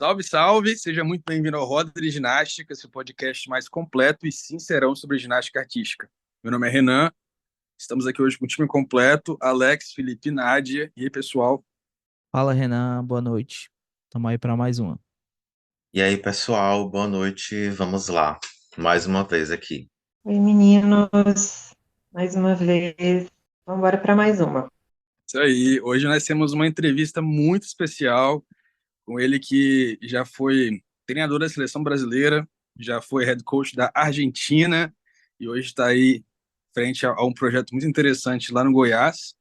Salve, salve! Seja muito bem-vindo ao Roda de Ginástica, seu podcast mais completo e sincerão sobre ginástica artística. Meu nome é Renan, estamos aqui hoje com o time completo, Alex, Felipe, Nádia. E aí, pessoal? Fala, Renan, boa noite. Tamo aí para mais uma. E aí, pessoal, boa noite. Vamos lá, mais uma vez aqui. Oi, meninos, mais uma vez. Vamos embora para mais uma. Isso aí, hoje nós temos uma entrevista muito especial com ele que já foi treinador da seleção brasileira, já foi head coach da Argentina e hoje está aí frente a um projeto muito interessante lá no Goiás,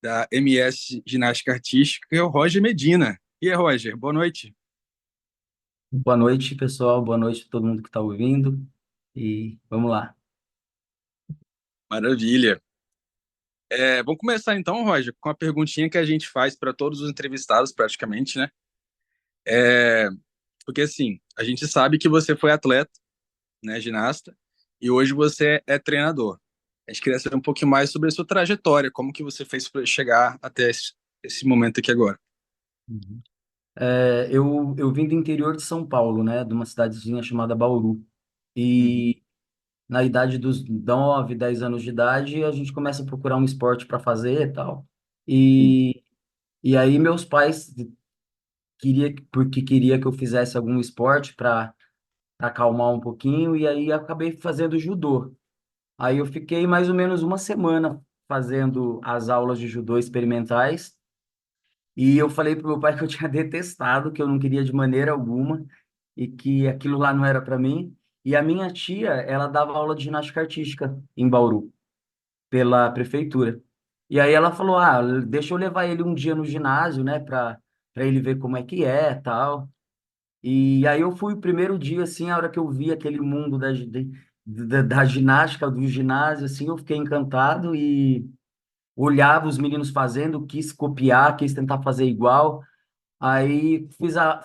da MS Ginástica Artística, que é o Roger Medina. E aí, Roger, boa noite. Boa noite, pessoal. Boa noite a todo mundo que está ouvindo. E vamos lá. Maravilha. Vamos começar então, Roger, com a perguntinha que a gente faz para todos os entrevistados, praticamente, né? É, Porque assim, a gente sabe que você foi atleta, né, ginasta, e hoje você é treinador. A gente queria saber um pouquinho mais sobre a sua trajetória, como que você fez para chegar até esse momento aqui agora. Uhum. Eu vim do interior de São Paulo, né? De uma cidadezinha chamada Bauru. Uhum. E na idade dos 9, 10 anos de idade, a gente começa a procurar um esporte para fazer e tal. E, e aí meus pais porque queria que eu fizesse algum esporte para acalmar um pouquinho, e aí acabei fazendo judô. Aí eu fiquei mais ou menos uma semana fazendo as aulas de judô experimentais. E eu falei pro meu pai que eu tinha detestado, que eu não queria de maneira alguma e que aquilo lá não era para mim. E a minha tia, ela dava aula de ginástica artística em Bauru, pela prefeitura. E aí ela falou: "Ah, deixa eu levar ele um dia no ginásio, né, para ele ver como é que é, tal". E aí eu fui o primeiro dia assim, a hora que eu vi aquele mundo da ginástica do ginásio assim, eu fiquei encantado e olhava os meninos fazendo, quis copiar, quis tentar fazer igual. Aí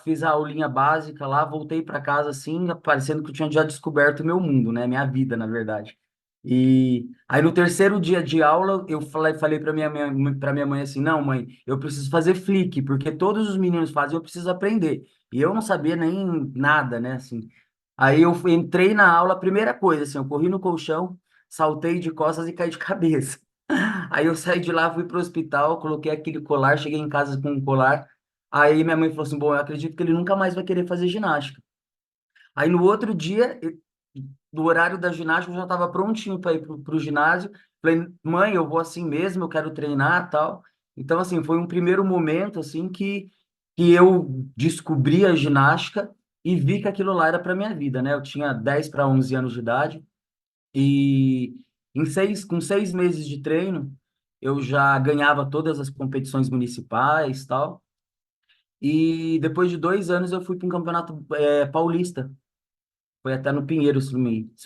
fiz a aulinha básica lá, voltei para casa assim, parecendo que eu tinha já descoberto o meu mundo, né? Minha vida, na verdade. E aí no terceiro dia de aula, eu falei para minha mãe assim: "Não, mãe, eu preciso fazer flick, porque todos os meninos fazem, eu preciso aprender". E eu não sabia nem nada, né, assim. Aí entrei na aula, a primeira coisa assim, eu corri no colchão, saltei de costas e caí de cabeça. Aí eu saí de lá, fui pro hospital, coloquei aquele colar, cheguei em casa com um colar. Aí minha mãe falou assim: "Bom, eu acredito que ele nunca mais vai querer fazer ginástica". Aí no outro dia, no horário da ginástica, eu já estava prontinho para ir pro ginásio. Falei: "Mãe, eu vou assim mesmo, eu quero treinar, tal". Então assim, foi um primeiro momento assim que eu descobri a ginástica e vi que aquilo lá era para minha vida, né? Eu tinha 10 para 11 anos de idade. E com 6 meses de treino, eu já ganhava todas as competições municipais, tal. E depois de 2 anos eu fui para um campeonato paulista. Foi até no Pinheiro, se não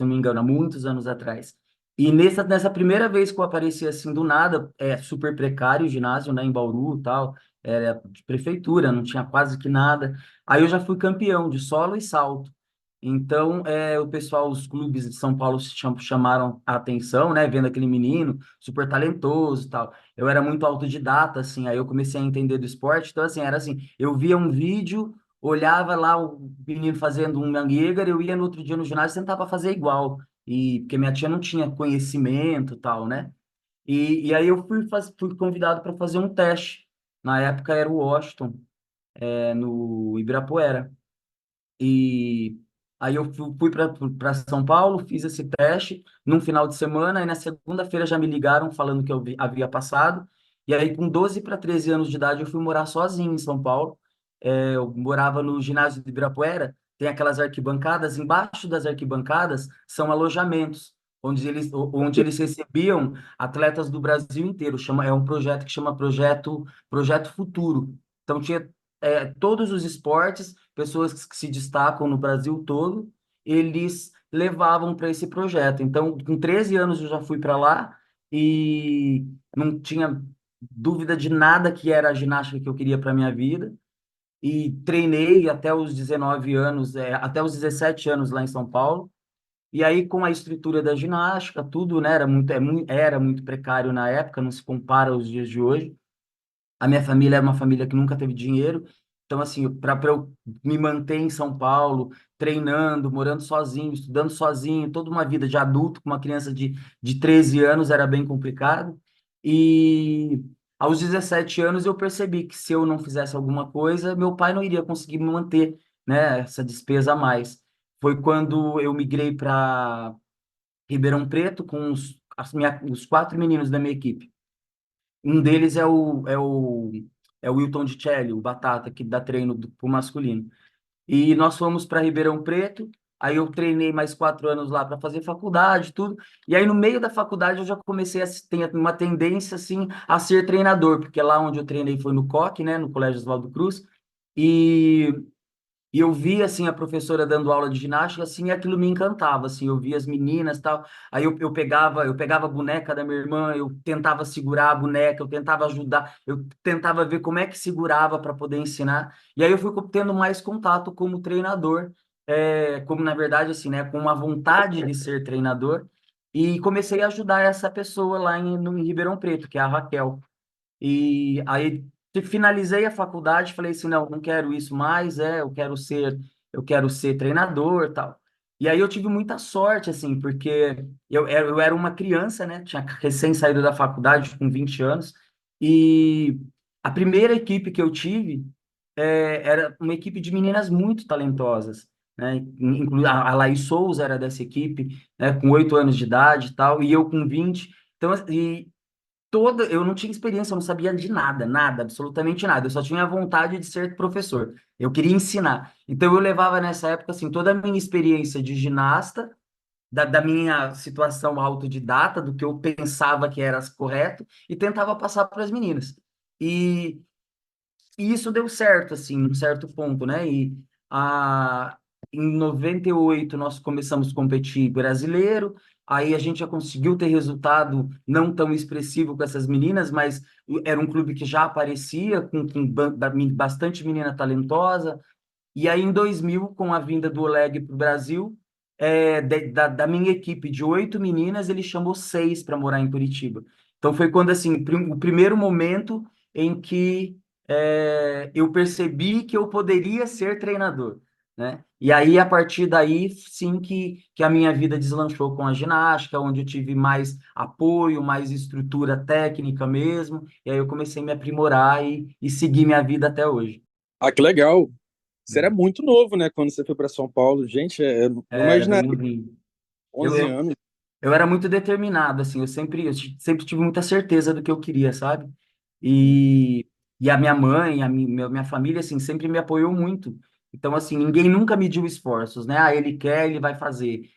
me engano, há muitos anos atrás. E nessa primeira vez que eu apareci assim do nada, super precário o ginásio, né, em Bauru, tal, era de prefeitura, não tinha quase que nada. Aí eu já fui campeão de solo e salto. Então, o pessoal, os clubes de São Paulo chamaram a atenção, né, vendo aquele menino super talentoso, e tal. Eu era muito autodidata, assim, aí eu comecei a entender do esporte. Então, assim, era assim, eu via um vídeo, olhava lá o menino fazendo um mangueira, eu ia no outro dia no ginásio e tentava fazer igual. E porque minha tia não tinha conhecimento, tal, né? E aí eu fui convidado para fazer um teste. Na época era o Washington, no Ibirapuera. E aí eu fui para São Paulo, fiz esse teste num final de semana, e na segunda-feira já me ligaram falando que eu havia passado. E aí, com 12 para 13 anos de idade, eu fui morar sozinho em São Paulo. Eu morava no ginásio de Ibirapuera, tem aquelas arquibancadas, embaixo das arquibancadas são alojamentos, onde eles recebiam atletas do Brasil inteiro. É um projeto que chama Projeto Futuro. Então, tinha todos os esportes, pessoas que se destacam no Brasil todo, eles levavam para esse projeto. Então, com 13 anos eu já fui para lá e não tinha dúvida de nada que era a ginástica que eu queria para minha vida. E treinei até os 19 anos, até os 17 anos lá em São Paulo. E aí, com a estrutura da ginástica, tudo, né, era muito precário na época, não se compara aos dias de hoje. A minha família era uma família que nunca teve dinheiro, Então, assim, para eu me manter em São Paulo, treinando, morando sozinho, estudando sozinho, toda uma vida de adulto com uma criança de 13 anos era bem complicado. E aos 17 anos eu percebi que se eu não fizesse alguma coisa, meu pai não iria conseguir me manter, né, essa despesa a mais. Foi quando eu migrei para Ribeirão Preto com os 4 meninos da minha equipe. Um deles é o Wilton de Celli, o Batata, que dá treino pro masculino. E nós fomos para Ribeirão Preto, aí eu treinei mais 4 anos lá para fazer faculdade, tudo. E aí no meio da faculdade eu já comecei a ter uma tendência, assim, a ser treinador, porque lá onde eu treinei foi no COC, né, no Colégio Oswaldo Cruz, e e eu via, assim, a professora dando aula de ginástica, assim, e aquilo me encantava, assim, eu via as meninas, tal, aí eu pegava a boneca da minha irmã, eu tentava segurar a boneca, eu tentava ajudar, eu tentava ver como é que segurava para poder ensinar, e aí eu fui tendo mais contato como treinador, como, na verdade, assim, né, com uma vontade de ser treinador, e comecei a ajudar essa pessoa lá no em Ribeirão Preto, que é a Raquel. E aí finalizei a faculdade, falei assim, não, não quero isso mais, eu quero ser treinador, tal. E aí eu tive muita sorte, assim, porque eu era uma criança, né? Tinha recém saído da faculdade com 20 anos, e a primeira equipe que eu tive era uma equipe de meninas muito talentosas, né? A Laís Souza era dessa equipe, né? Com 8 anos de idade e tal, e eu com 20. Então, eu não tinha experiência, eu não sabia de nada, nada, absolutamente nada. Eu só tinha a vontade de ser professor. Eu queria ensinar. Então eu levava nessa época assim toda a minha experiência de ginasta, da minha situação autodidata, do que eu pensava que era correto e tentava passar para as meninas. E e isso deu certo, assim, num certo ponto, né? A, em 98 nós começamos a competir brasileiro, aí a gente já conseguiu ter resultado não tão expressivo com essas meninas, mas era um clube que já aparecia com bastante menina talentosa. E aí em 2000, com a vinda do Oleg para o Brasil, da minha equipe de 8 meninas, ele chamou 6 para morar em Curitiba. Então foi quando, assim, o primeiro momento em que eu percebi que eu poderia ser treinador, né? E aí, a partir daí, sim, que a minha vida deslanchou com a ginástica, onde eu tive mais apoio, mais estrutura técnica mesmo, e aí eu comecei a me aprimorar e seguir minha vida até hoje. Ah, que legal. Você era muito novo, né, quando você foi para São Paulo. Gente, eu não Era bem imaginaria, novinho. Eu, 11 eu, anos. eu era muito determinado, assim, eu sempre tive muita certeza do que eu queria, sabe? E a minha mãe, a minha família, assim, sempre me apoiou muito. Então, assim, ninguém nunca mediu esforços, né? Ah, ele quer, ele vai fazer.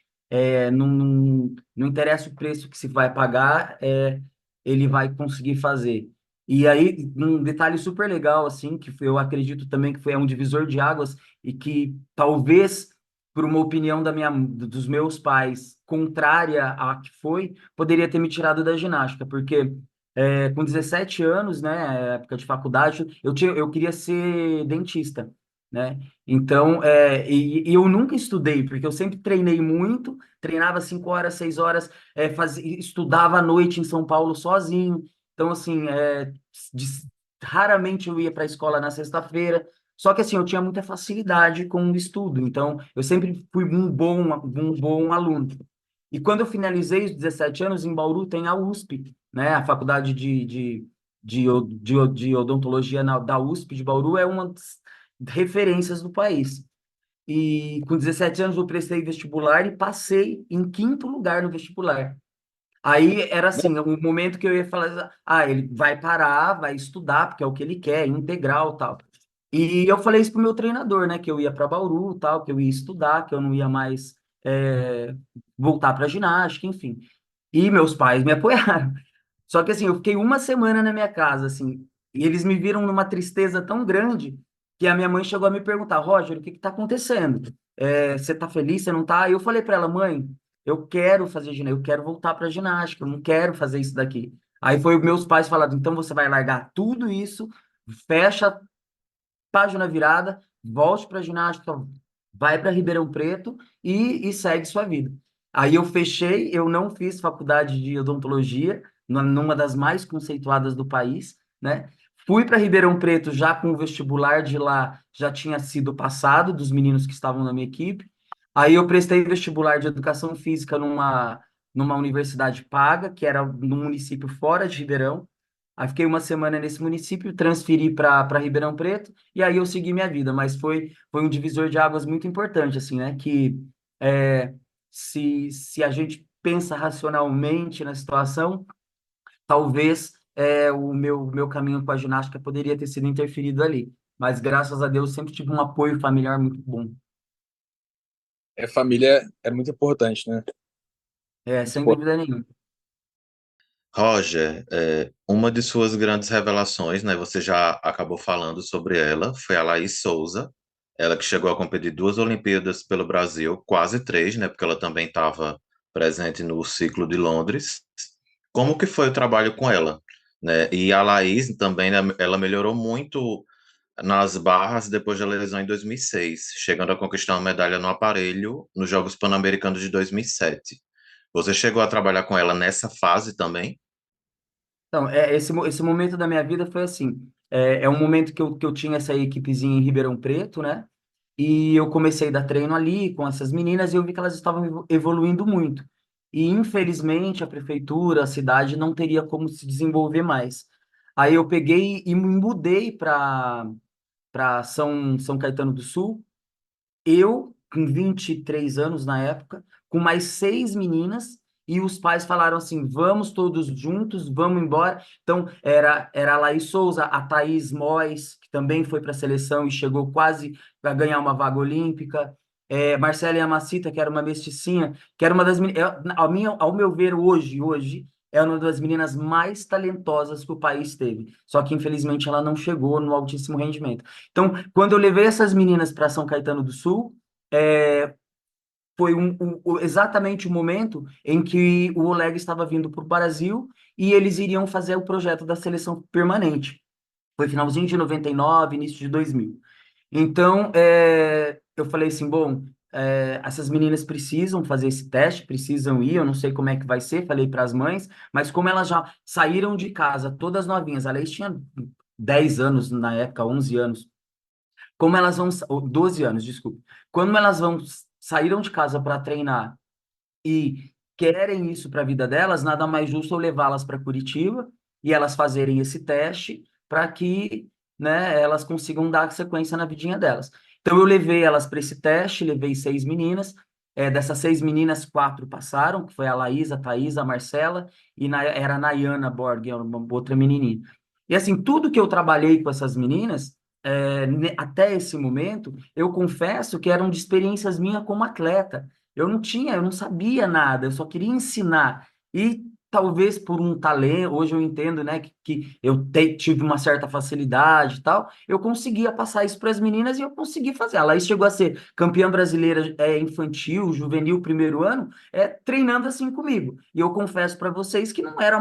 Não interessa o preço que se vai pagar, ele vai conseguir fazer. E aí, um detalhe super legal, assim, que eu acredito também que foi um divisor de águas e que talvez por uma opinião dos meus pais contrária à que foi, poderia ter me tirado da ginástica, porque com 17 anos, né, época de faculdade, eu queria ser dentista, né? Então, e eu nunca estudei, porque eu sempre treinei muito, treinava 5 horas, 6 horas, estudava à noite em São Paulo sozinho. Então, assim, de- raramente eu ia para a escola na sexta-feira. Só que assim, eu tinha muita facilidade com o estudo, então eu sempre fui um bom aluno. E quando eu finalizei os 17 anos, em Bauru tem a USP, né? A Faculdade de Odontologia da USP de Bauru é uma das referências do país. E com 17 anos eu prestei vestibular e passei em quinto lugar no vestibular. Aí era assim, o momento que eu ia falar, ele vai parar, vai estudar, porque é o que ele quer, integral, tal. E eu falei isso pro meu treinador, né, que eu ia para Bauru, tal, que eu ia estudar, que eu não ia mais voltar para ginástica, enfim. E meus pais me apoiaram. Só que assim, eu fiquei uma semana na minha casa, assim, e eles me viram numa tristeza tão grande que a minha mãe chegou a me perguntar, Roger, o que que tá acontecendo? Você tá feliz? Você não tá? E eu falei para ela, mãe, eu quero fazer ginástica, eu quero voltar para ginástica, eu não quero fazer isso daqui. Aí foi meus pais falaram, então você vai largar tudo isso, fecha página virada, volte para ginástica, vai para Ribeirão Preto e segue sua vida. Aí eu fechei, eu não fiz faculdade de odontologia, numa das mais conceituadas do país, né? Fui para Ribeirão Preto já com o vestibular de lá, já tinha sido passado dos meninos que estavam na minha equipe. Aí eu prestei vestibular de educação física numa universidade paga, que era num município fora de Ribeirão. Aí fiquei uma semana nesse município, transferi para Ribeirão Preto e aí eu segui minha vida. Mas foi um divisor de águas muito importante, assim, né? Que é, se a gente pensa racionalmente na situação, talvez o meu caminho com a ginástica poderia ter sido interferido ali. Mas graças a Deus sempre tive um apoio familiar muito bom. Família é muito importante, né? É, Muito sem importante. dúvida nenhuma. Roger, uma de suas grandes revelações, né? Você já acabou falando sobre ela, foi a Laís Souza. Ela que chegou a competir 2 Olimpíadas pelo Brasil, quase 3, né? Porque ela também estava presente no ciclo de Londres. Como que foi o trabalho com ela, né? E a Laís também, né, ela melhorou muito nas barras depois da lesão em 2006, chegando a conquistar uma medalha no aparelho nos Jogos Pan-Americanos de 2007. Você chegou a trabalhar com ela nessa fase também? Então, esse momento da minha vida foi assim. É um momento que eu tinha essa equipezinha em Ribeirão Preto, né? E eu comecei a dar treino ali com essas meninas e eu vi que elas estavam evoluindo muito. E, infelizmente, a prefeitura, a cidade, não teria como se desenvolver mais. Aí eu peguei e me mudei para São Caetano do Sul, eu, com 23 anos na época, com mais 6 meninas, e os pais falaram assim: vamos todos juntos, vamos embora. Então, era a Laís Souza, a Thaís Mois, que também foi para a seleção e chegou quase a ganhar uma vaga olímpica. Marcela Yamacita, que era uma mesticinha, que era uma das meninas, ao meu ver, hoje, é uma das meninas mais talentosas que o país teve. Só que, infelizmente, ela não chegou no altíssimo rendimento. Então, quando eu levei essas meninas para São Caetano do Sul, é, foi exatamente o momento em que o Oleg estava vindo para o Brasil e eles iriam fazer o projeto da seleção permanente. Foi finalzinho de 99, início de 2000. Então, eu falei assim, bom, essas meninas precisam fazer esse teste, precisam ir, eu não sei como é que vai ser, falei para as mães, mas como elas já saíram de casa, todas novinhas, a Leis tinha 10 anos na época, 11 anos, como elas vão, ou 12 anos, desculpa. Como elas vão saíram de casa para treinar e querem isso para a vida delas, nada mais justo eu levá-las para Curitiba e elas fazerem esse teste para que, né, elas consigam dar sequência na vidinha delas. Então eu levei elas para esse teste, levei 6 meninas. Dessas 6 meninas, 4 passaram, que foi a Laís, a Thaís, a Marcela, e era a Nayana Borg, uma outra menininha. E assim, tudo que eu trabalhei com essas meninas, até esse momento, eu confesso que eram de experiências minhas como atleta. Eu não sabia nada, eu só queria ensinar. E talvez por um talento, hoje eu entendo, né, que eu tive uma certa facilidade e tal, eu conseguia passar isso para as meninas e eu consegui fazer. A Laís chegou a ser campeã brasileira infantil, juvenil, primeiro ano, treinando assim comigo. E eu confesso para vocês que não era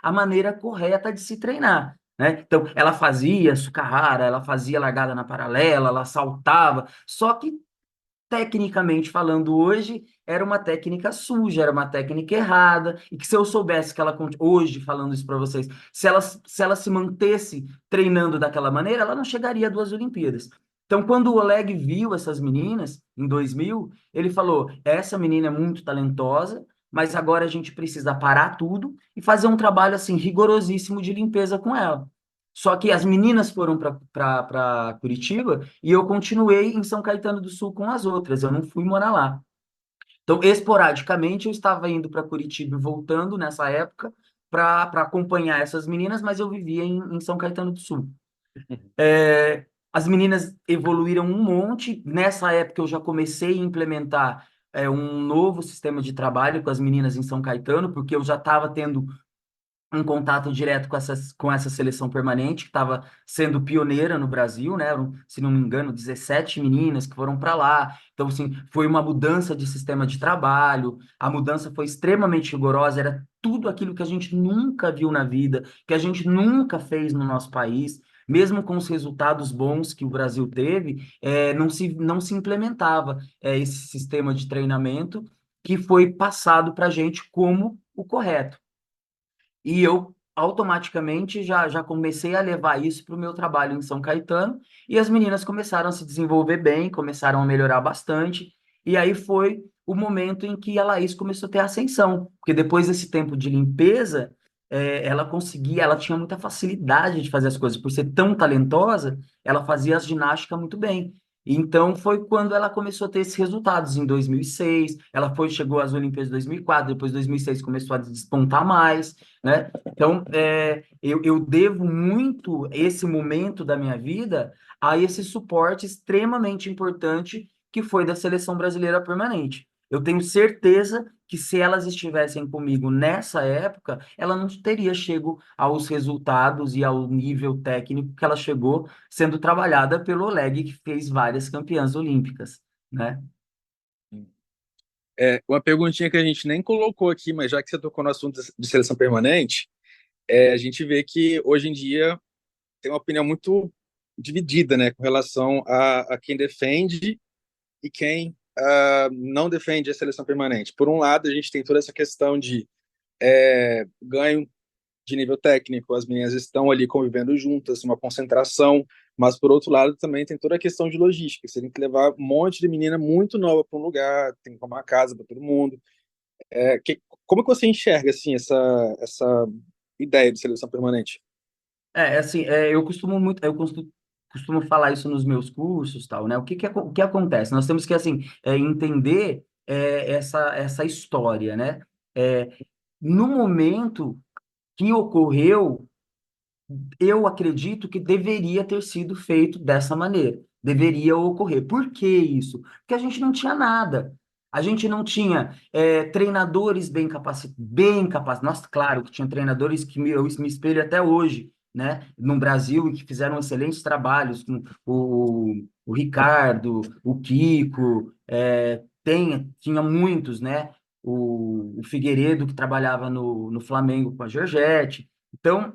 a maneira correta de se treinar. Né? Então, ela fazia sucarrara, ela fazia largada na paralela, ela saltava, só que tecnicamente falando hoje, era uma técnica suja, era uma técnica errada, e que se eu soubesse que ela, hoje falando isso para vocês, se ela se mantesse treinando daquela maneira, ela não chegaria a 2 Olimpíadas. Então, quando o Oleg viu essas meninas, em 2000, ele falou, essa menina é muito talentosa, mas agora a gente precisa parar tudo e fazer um trabalho, assim, rigorosíssimo de limpeza com ela. Só que as meninas foram para Curitiba e eu continuei em São Caetano do Sul com as outras, eu não fui morar lá. Então, esporadicamente, eu estava indo para Curitiba e voltando nessa época para acompanhar essas meninas, mas eu vivia em São Caetano do Sul. As meninas evoluíram um monte. Nessa época, eu já comecei a implementar um novo sistema de trabalho com as meninas em São Caetano, porque eu já estava tendo um contato direto com essa seleção permanente, que estava sendo pioneira no Brasil, né? Se não me engano, 17 meninas que foram para lá. Então, assim, foi uma mudança de sistema de trabalho, a mudança foi extremamente rigorosa, era tudo aquilo que a gente nunca viu na vida, que a gente nunca fez no nosso país. Mesmo com os resultados bons que o Brasil teve, não se implementava esse sistema de treinamento que foi passado para a gente como o correto. E eu automaticamente já comecei a levar isso para o meu trabalho em São Caetano, e as meninas começaram a se desenvolver bem, começaram a melhorar bastante, e aí foi o momento em que a Laís começou a ter ascensão, porque depois desse tempo de limpeza, ela tinha muita facilidade de fazer as coisas, por ser tão talentosa, ela fazia as ginásticas muito bem. Então foi quando ela começou a ter esses resultados em 2006, chegou às Olimpíadas de 2004, depois de 2006 começou a despontar mais, né? Então eu devo muito esse momento da minha vida a esse suporte extremamente importante que foi da Seleção Brasileira Permanente. Eu tenho certeza que se elas estivessem comigo nessa época, ela não teria chego aos resultados e ao nível técnico que ela chegou sendo trabalhada pelo Oleg, que fez várias campeãs olímpicas, né? Uma perguntinha que a gente nem colocou aqui, mas já que você tocou no assunto de seleção permanente, a gente vê que hoje em dia tem uma opinião muito dividida, né, com relação a quem defende e quem não defende a seleção permanente. Por um lado, a gente tem toda essa questão de ganho de nível técnico, as meninas estão ali convivendo juntas, uma concentração, mas por outro lado também tem toda a questão de logística, você tem que levar um monte de menina muito nova para um lugar, tem que arrumar casa para todo mundo. Como que você enxerga assim essa ideia de seleção permanente? Assim, eu costumo falar isso nos meus cursos, tal, né? O que acontece? Nós temos que, assim, entender essa história, né? É, no momento que ocorreu, eu acredito que deveria ter sido feito dessa maneira. Deveria ocorrer. Por que isso? Porque a gente não tinha nada. A gente não tinha treinadores bem capacitados. Nossa, claro que tinha treinadores que eu me espelho até hoje, né? No Brasil, e que fizeram excelentes trabalhos, com o Ricardo, o Kiko, tinha muitos, né? O Figueiredo, que trabalhava no Flamengo com a Georgette. Então,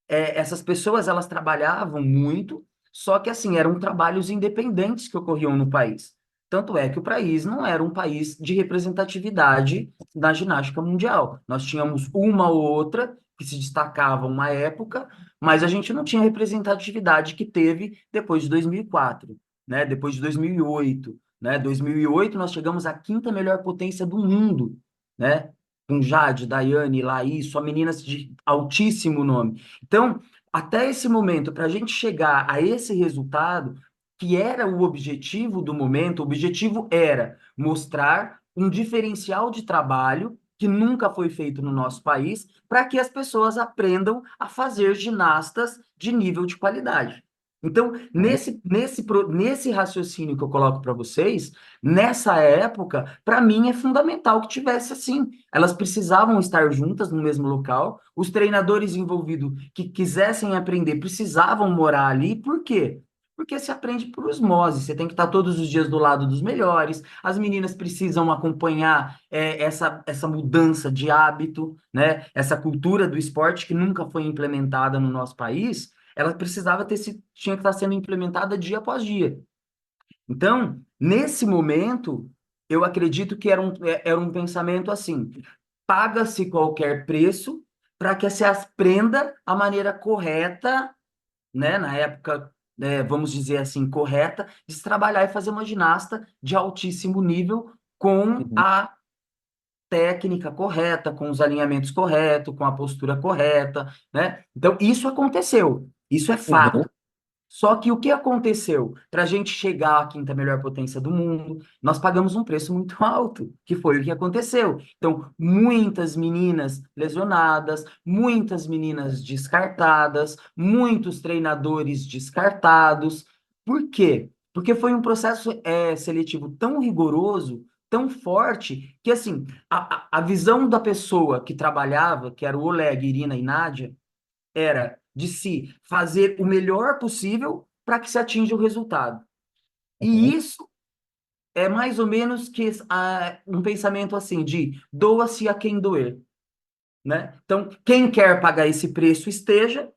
essas pessoas elas trabalhavam muito, só que assim eram trabalhos independentes que ocorriam no país. Tanto é que o país não era um país de representatividade na ginástica mundial. Nós tínhamos uma ou outra que se destacava uma época, mas a gente não tinha a representatividade que teve depois de 2004, né? Depois de 2008, né? 2008 nós chegamos à quinta melhor potência do mundo, né? Com Jade, Daiane, Laís, só meninas de altíssimo nome. Então, até esse momento, para a gente chegar a esse resultado, que era o objetivo do momento, o objetivo era mostrar um diferencial de trabalho que nunca foi feito no nosso país, para que as pessoas aprendam a fazer ginastas de nível de qualidade. Então, nesse raciocínio que eu coloco para vocês, nessa época, para mim é fundamental que tivesse assim. Elas precisavam estar juntas no mesmo local, os treinadores envolvidos que quisessem aprender precisavam morar ali, por quê? Porque se aprende por osmose, você tem que estar todos os dias do lado dos melhores, as meninas precisam acompanhar essa mudança de hábito, né? Essa cultura do esporte que nunca foi implementada no nosso país, ela tinha que estar sendo implementada dia após dia. Então, nesse momento, eu acredito que era um pensamento assim: paga-se qualquer preço para que se aprenda a maneira correta, né? Na época, vamos dizer assim, correta, de se trabalhar e fazer uma ginasta de altíssimo nível com Uhum. a técnica correta, com os alinhamentos corretos, com a postura correta, né? Então, isso aconteceu, isso é Uhum. fato. Só que o que aconteceu? Para a gente chegar à quinta melhor potência do mundo, nós pagamos um preço muito alto, que foi o que aconteceu. Então, muitas meninas lesionadas, muitas meninas descartadas, muitos treinadores descartados. Por quê? Porque foi um processo seletivo tão rigoroso, tão forte, que assim, a visão da pessoa que trabalhava, que era o Oleg, Irina e Nádia, era de se fazer o melhor possível para que se atinja o resultado. E Uhum. isso é mais ou menos que um pensamento assim de doa-se a quem doer, né? Então, quem quer pagar esse preço esteja,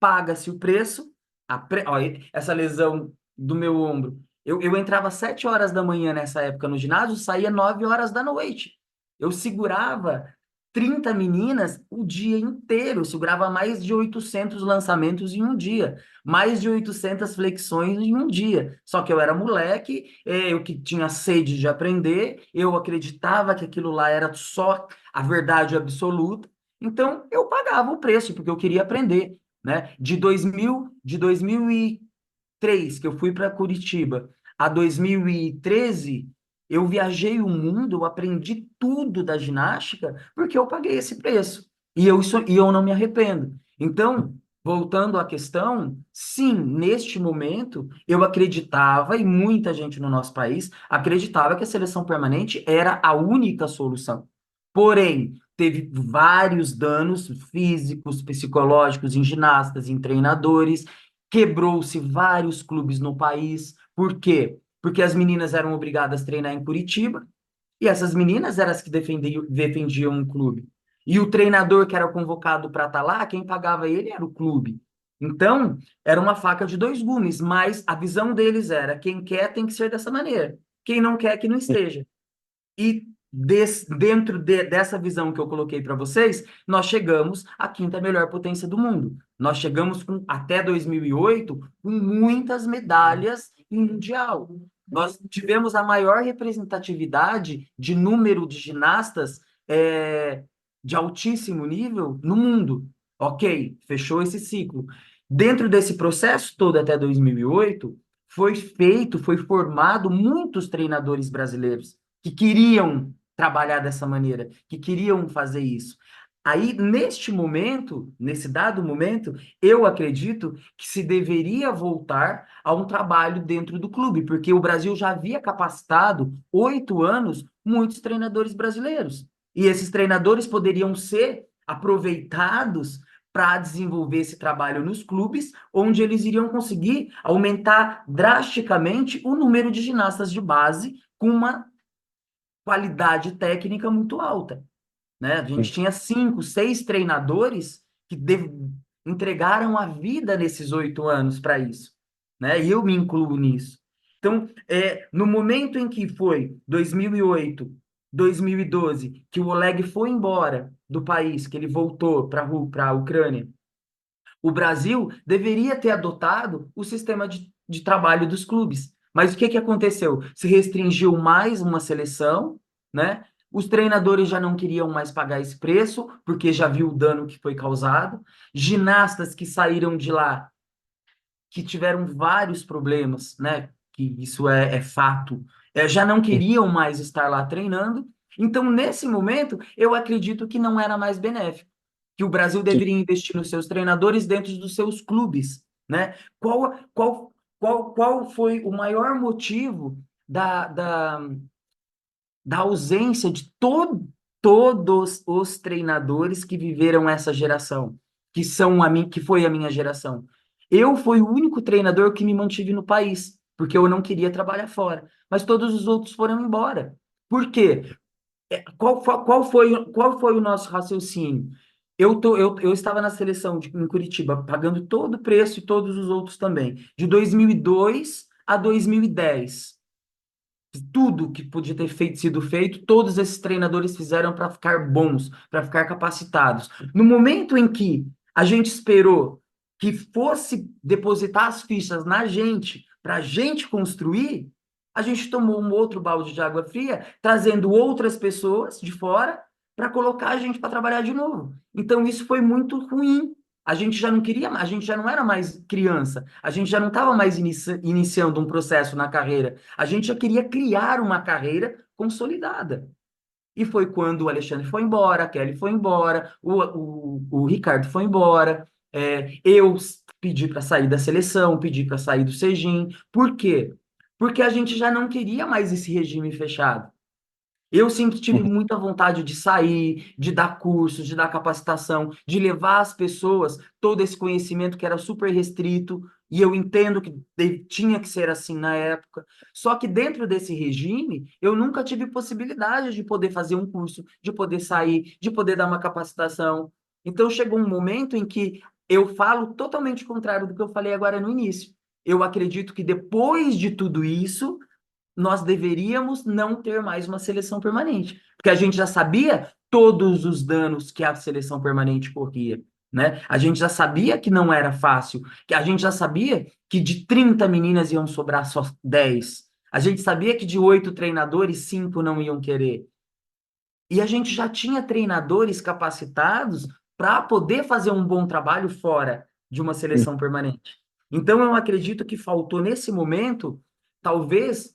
paga-se o preço. Ó, essa lesão do meu ombro. Eu entrava às 7 horas da manhã nessa época no ginásio, saía 9 horas da noite. Eu segurava 30 meninas o dia inteiro. Eu segurava mais de 800 lançamentos em um dia, mais de 800 flexões em um dia. Só que eu era moleque, eu que tinha sede de aprender, eu acreditava que aquilo lá era só a verdade absoluta. Então, eu pagava o preço, porque eu queria aprender, né? De 2003, que eu fui para Curitiba, a 2013, eu viajei o mundo, eu aprendi tudo da ginástica, porque eu paguei esse preço. E eu não me arrependo. Então, voltando à questão, sim, neste momento, eu acreditava, e muita gente no nosso país acreditava que a seleção permanente era a única solução. Porém, teve vários danos físicos, psicológicos em ginastas, em treinadores, quebrou-se vários clubes no país. Por quê? Porque as meninas eram obrigadas a treinar em Curitiba, e essas meninas eram as que defendiam o clube. E o treinador que era convocado para estar lá, quem pagava ele era o clube. Então, era uma faca de dois gumes, mas a visão deles era: quem quer tem que ser dessa maneira, quem não quer que não esteja. E dentro dessa visão que eu coloquei para vocês, nós chegamos à quinta melhor potência do mundo. Nós chegamos até 2008 com muitas medalhas em mundial. Nós tivemos a maior representatividade de número de ginastas de altíssimo nível no mundo. Ok, fechou esse ciclo. Dentro desse processo todo até 2008, foi formado muitos treinadores brasileiros que queriam trabalhar dessa maneira, que queriam fazer isso. Aí, neste momento, nesse dado momento, eu acredito que se deveria voltar a um trabalho dentro do clube, porque o Brasil já havia capacitado, 8 anos, muitos treinadores brasileiros. E esses treinadores poderiam ser aproveitados para desenvolver esse trabalho nos clubes, onde eles iriam conseguir aumentar drasticamente o número de ginastas de base com uma qualidade técnica muito alta, né? A gente tinha 5, 6 treinadores que entregaram a vida nesses 8 anos para isso, né? E eu me incluo nisso. Então, no momento em que foi 2008, 2012, que o Oleg foi embora do país, que ele voltou para a Ucrânia, o Brasil deveria ter adotado o sistema de trabalho dos clubes. Mas o que, que aconteceu? Se restringiu mais uma seleção, né? Os treinadores já não queriam mais pagar esse preço, porque já viu o dano que foi causado. Ginastas que saíram de lá, que tiveram vários problemas, né? Que isso é fato, já não queriam mais estar lá treinando. Então, nesse momento, eu acredito que não era mais benéfico, que o Brasil deveria investir nos seus treinadores dentro dos seus clubes, né? Qual foi o maior motivo da ausência de todos os treinadores que viveram essa geração, que foi a minha geração? Eu fui o único treinador que me mantive no país, porque eu não queria trabalhar fora, mas todos os outros foram embora. Por quê? Qual foi o nosso raciocínio? Eu estava na seleção em Curitiba, pagando todo o preço e todos os outros também, de 2002 a 2010. Tudo que podia ter sido feito, todos esses treinadores fizeram para ficar bons, para ficar capacitados. No momento em que a gente esperou que fosse depositar as fichas na gente, para a gente construir, a gente tomou um outro balde de água fria, trazendo outras pessoas de fora para colocar a gente para trabalhar de novo. Então, isso foi muito ruim. A gente já não queria, a gente já não era mais criança, a gente já não estava mais iniciando um processo na carreira, a gente já queria criar uma carreira consolidada. E foi quando o Alexandre foi embora, a Kelly foi embora, o Ricardo foi embora, eu pedi para sair da seleção, pedi para sair do Sejim. Por quê? Porque a gente já não queria mais esse regime fechado. Eu sempre tive muita vontade de sair, de dar cursos, de dar capacitação, de levar às pessoas todo esse conhecimento que era super restrito, e eu entendo que tinha que ser assim na época. Só que dentro desse regime, eu nunca tive possibilidade de poder fazer um curso, de poder sair, de poder dar uma capacitação. Então chegou um momento em que eu falo totalmente contrário do que eu falei agora no início. Eu acredito que depois de tudo isso, nós deveríamos não ter mais uma seleção permanente, porque a gente já sabia todos os danos que a seleção permanente corria, né? A gente já sabia que não era fácil, que a gente já sabia que de 30 meninas iam sobrar só 10. A gente sabia que de 8 treinadores, 5 não iam querer. E a gente já tinha treinadores capacitados para poder fazer um bom trabalho fora de uma seleção permanente. Então, eu acredito que faltou nesse momento, talvez,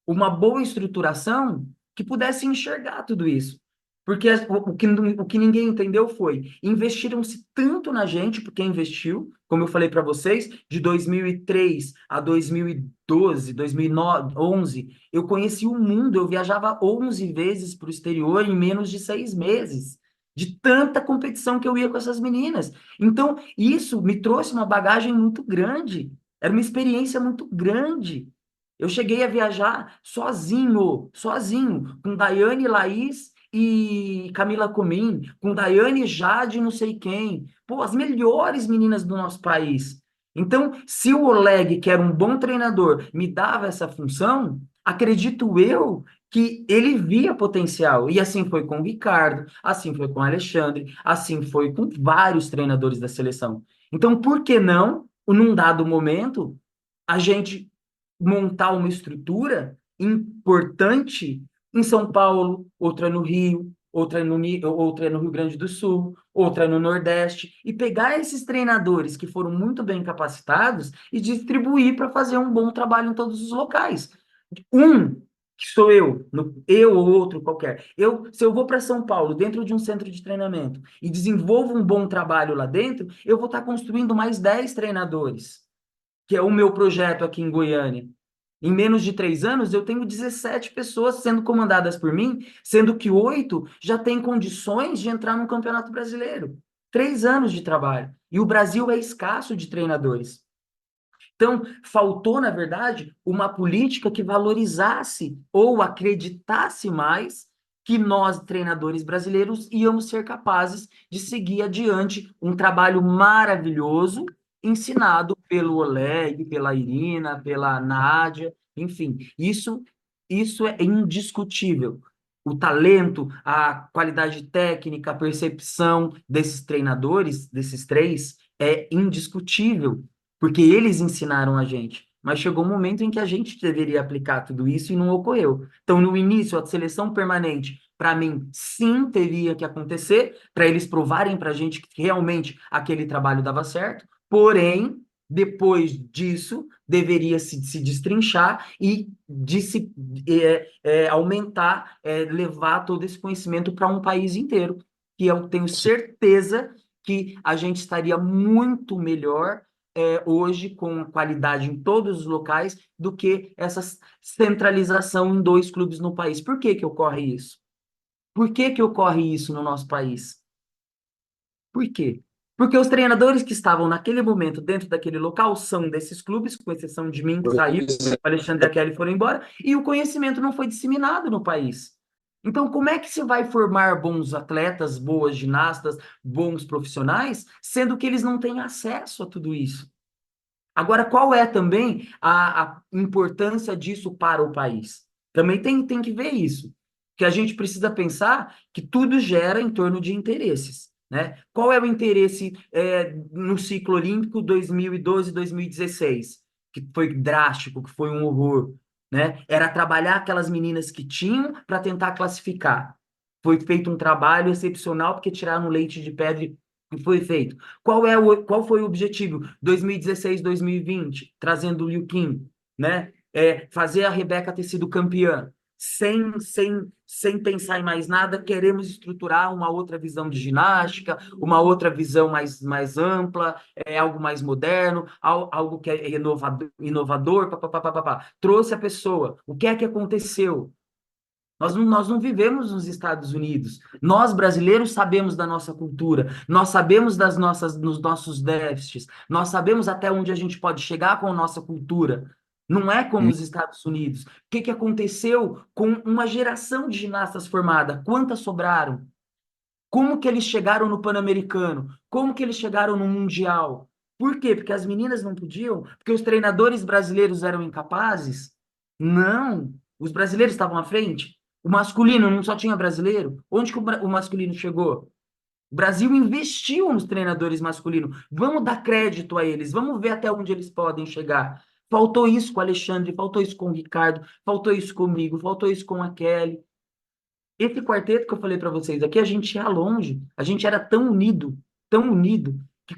uma boa estruturação que pudesse enxergar tudo isso. Porque o que ninguém entendeu foi, investiram-se tanto na gente, porque investiu, como eu falei para vocês, de 2003 a 2012, 2011, eu conheci o mundo, eu viajava 11 vezes para o exterior em menos de 6 meses, de tanta competição que eu ia com essas meninas. Então, isso me trouxe uma bagagem muito grande, era uma experiência muito grande. Eu cheguei a viajar sozinho, com Daiane Laís e Camila Comim, com Daiane Jade não sei quem. Pô, as melhores meninas do nosso país. Então, se o Oleg, que era um bom treinador, me dava essa função, acredito eu que ele via potencial. E assim foi com o Ricardo, assim foi com o Alexandre, assim foi com vários treinadores da seleção. Então, por que não, num dado momento, a gente montar uma estrutura importante em São Paulo, outra no Rio, outra no Rio Grande do Sul, outra no Nordeste, e pegar esses treinadores que foram muito bem capacitados e distribuir para fazer um bom trabalho em todos os locais. Que sou eu ou outro qualquer. Se eu vou para São Paulo, dentro de um centro de treinamento, e desenvolvo um bom trabalho lá dentro, eu vou estar construindo mais 10 treinadores, que é o meu projeto aqui em Goiânia. Em menos de 3 anos, eu tenho 17 pessoas sendo comandadas por mim, sendo que 8 já têm condições de entrar no Campeonato Brasileiro. 3 anos de trabalho. E o Brasil é escasso de treinadores. Então, faltou, na verdade, uma política que valorizasse ou acreditasse mais que nós, treinadores brasileiros, íamos ser capazes de seguir adiante um trabalho maravilhoso, ensinado pelo Oleg, pela Irina, pela Nádia, enfim, isso é indiscutível. O talento, a qualidade técnica, a percepção desses treinadores, desses três, é indiscutível, porque eles ensinaram a gente. Mas chegou um momento em que a gente deveria aplicar tudo isso e não ocorreu. Então, no início, a seleção permanente, para mim, sim, teria que acontecer, para eles provarem para a gente que realmente aquele trabalho dava certo. Porém, depois disso, deveria se destrinchar e aumentar, levar todo esse conhecimento para um país inteiro, que eu tenho certeza que a gente estaria muito melhor hoje com qualidade em todos os locais do que essa centralização em 2 clubes no país. Por que que ocorre isso? Por que que ocorre isso no nosso país? Por quê? Porque os treinadores que estavam naquele momento dentro daquele local são desses clubes, com exceção de mim, que saiu, o Alexandre e a Kelly foram embora, e o conhecimento não foi disseminado no país. Então, como é que se vai formar bons atletas, boas ginastas, bons profissionais, sendo que eles não têm acesso a tudo isso? Agora, qual é também a importância disso para o país? Também tem que ver isso, que a gente precisa pensar que tudo gera em torno de interesses, né? Qual é o interesse no ciclo olímpico 2012-2016, que foi drástico, que foi um horror, né? Era trabalhar aquelas meninas que tinham para tentar classificar. Foi feito um trabalho excepcional porque tiraram leite de pedra e foi feito. Qual foi o objetivo? 2016, 2020, trazendo o Liu Qing, né? Fazer a Rebeca ter sido campeã. Sem pensar em mais nada, queremos estruturar uma outra visão de ginástica, uma outra visão mais ampla, algo mais moderno, algo que é inovador, papapá. Trouxe a pessoa. O que é que aconteceu? Nós não vivemos nos Estados Unidos. Nós, brasileiros, sabemos da nossa cultura, nós sabemos dos nossos déficits, nós sabemos até onde a gente pode chegar com a nossa cultura. Não é como os Estados Unidos. O que aconteceu com uma geração de ginastas formada? Quantas sobraram? Como que eles chegaram no Pan-Americano? Como que eles chegaram no Mundial? Por quê? Porque as meninas não podiam? Porque os treinadores brasileiros eram incapazes? Não. Os brasileiros estavam à frente? O masculino não só tinha brasileiro? Onde que o masculino chegou? O Brasil investiu nos treinadores masculinos. Vamos dar crédito a eles, vamos ver até onde eles podem chegar. Faltou isso com o Alexandre, faltou isso com o Ricardo, faltou isso comigo, faltou isso com a Kelly. Esse quarteto que eu falei para vocês aqui, a gente ia longe, a gente era tão unido, que,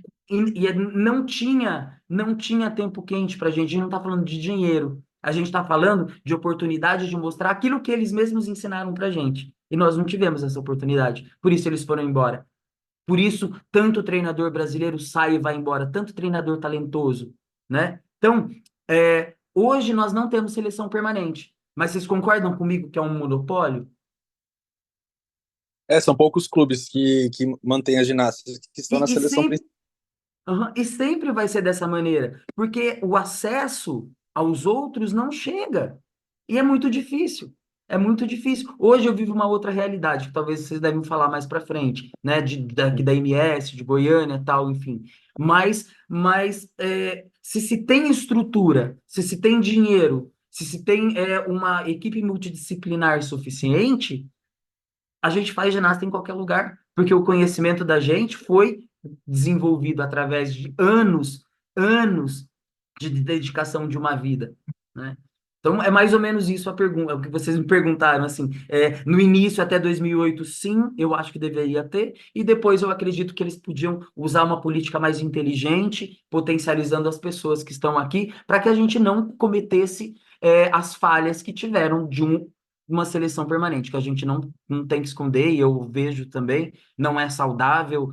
não tinha tempo quente para a gente não está falando de dinheiro, a gente está falando de oportunidade de mostrar aquilo que eles mesmos ensinaram para a gente. E nós não tivemos essa oportunidade, por isso eles foram embora. Por isso, tanto treinador brasileiro sai e vai embora, tanto treinador talentoso, né? Então, hoje nós não temos seleção permanente, mas vocês concordam comigo que é um monopólio? São poucos clubes que mantêm as ginastas que estão na E seleção sempre, principal. e sempre vai ser dessa maneira, porque o acesso aos outros não chega. E é muito difícil. É muito difícil. Hoje eu vivo uma outra realidade, que talvez vocês devem falar mais para frente, né? Daqui da MS, de Goiânia, tal, enfim. Mas se tem estrutura, se tem dinheiro, se tem uma equipe multidisciplinar suficiente, a gente faz ginástica em qualquer lugar, porque o conhecimento da gente foi desenvolvido através de anos de dedicação de uma vida, né? Então, é mais ou menos isso a pergunta, o que vocês me perguntaram, assim, no início, até 2008, sim, eu acho que deveria ter, e depois eu acredito que eles podiam usar uma política mais inteligente, potencializando as pessoas que estão aqui, para que a gente não cometesse as falhas que tiveram de uma seleção permanente, que a gente não tem que esconder, e eu vejo também, não é saudável,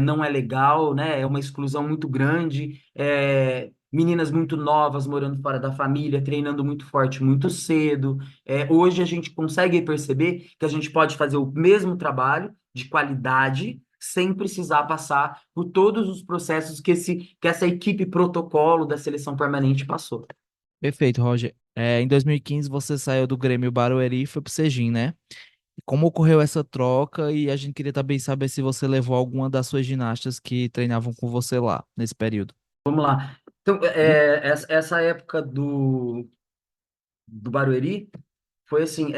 não é legal, né? É uma exclusão muito grande, meninas muito novas morando fora da família, treinando muito forte muito cedo. Hoje a gente consegue perceber que a gente pode fazer o mesmo trabalho de qualidade sem precisar passar por todos os processos que essa equipe protocolo da seleção permanente passou. Perfeito, Roger. Em 2015 você saiu do Grêmio Barueri e foi pro Sergipe, né? E como ocorreu essa troca? E a gente queria também saber se você levou alguma das suas ginastas que treinavam com você lá nesse período. Vamos lá. Então, essa época do Barueri foi assim,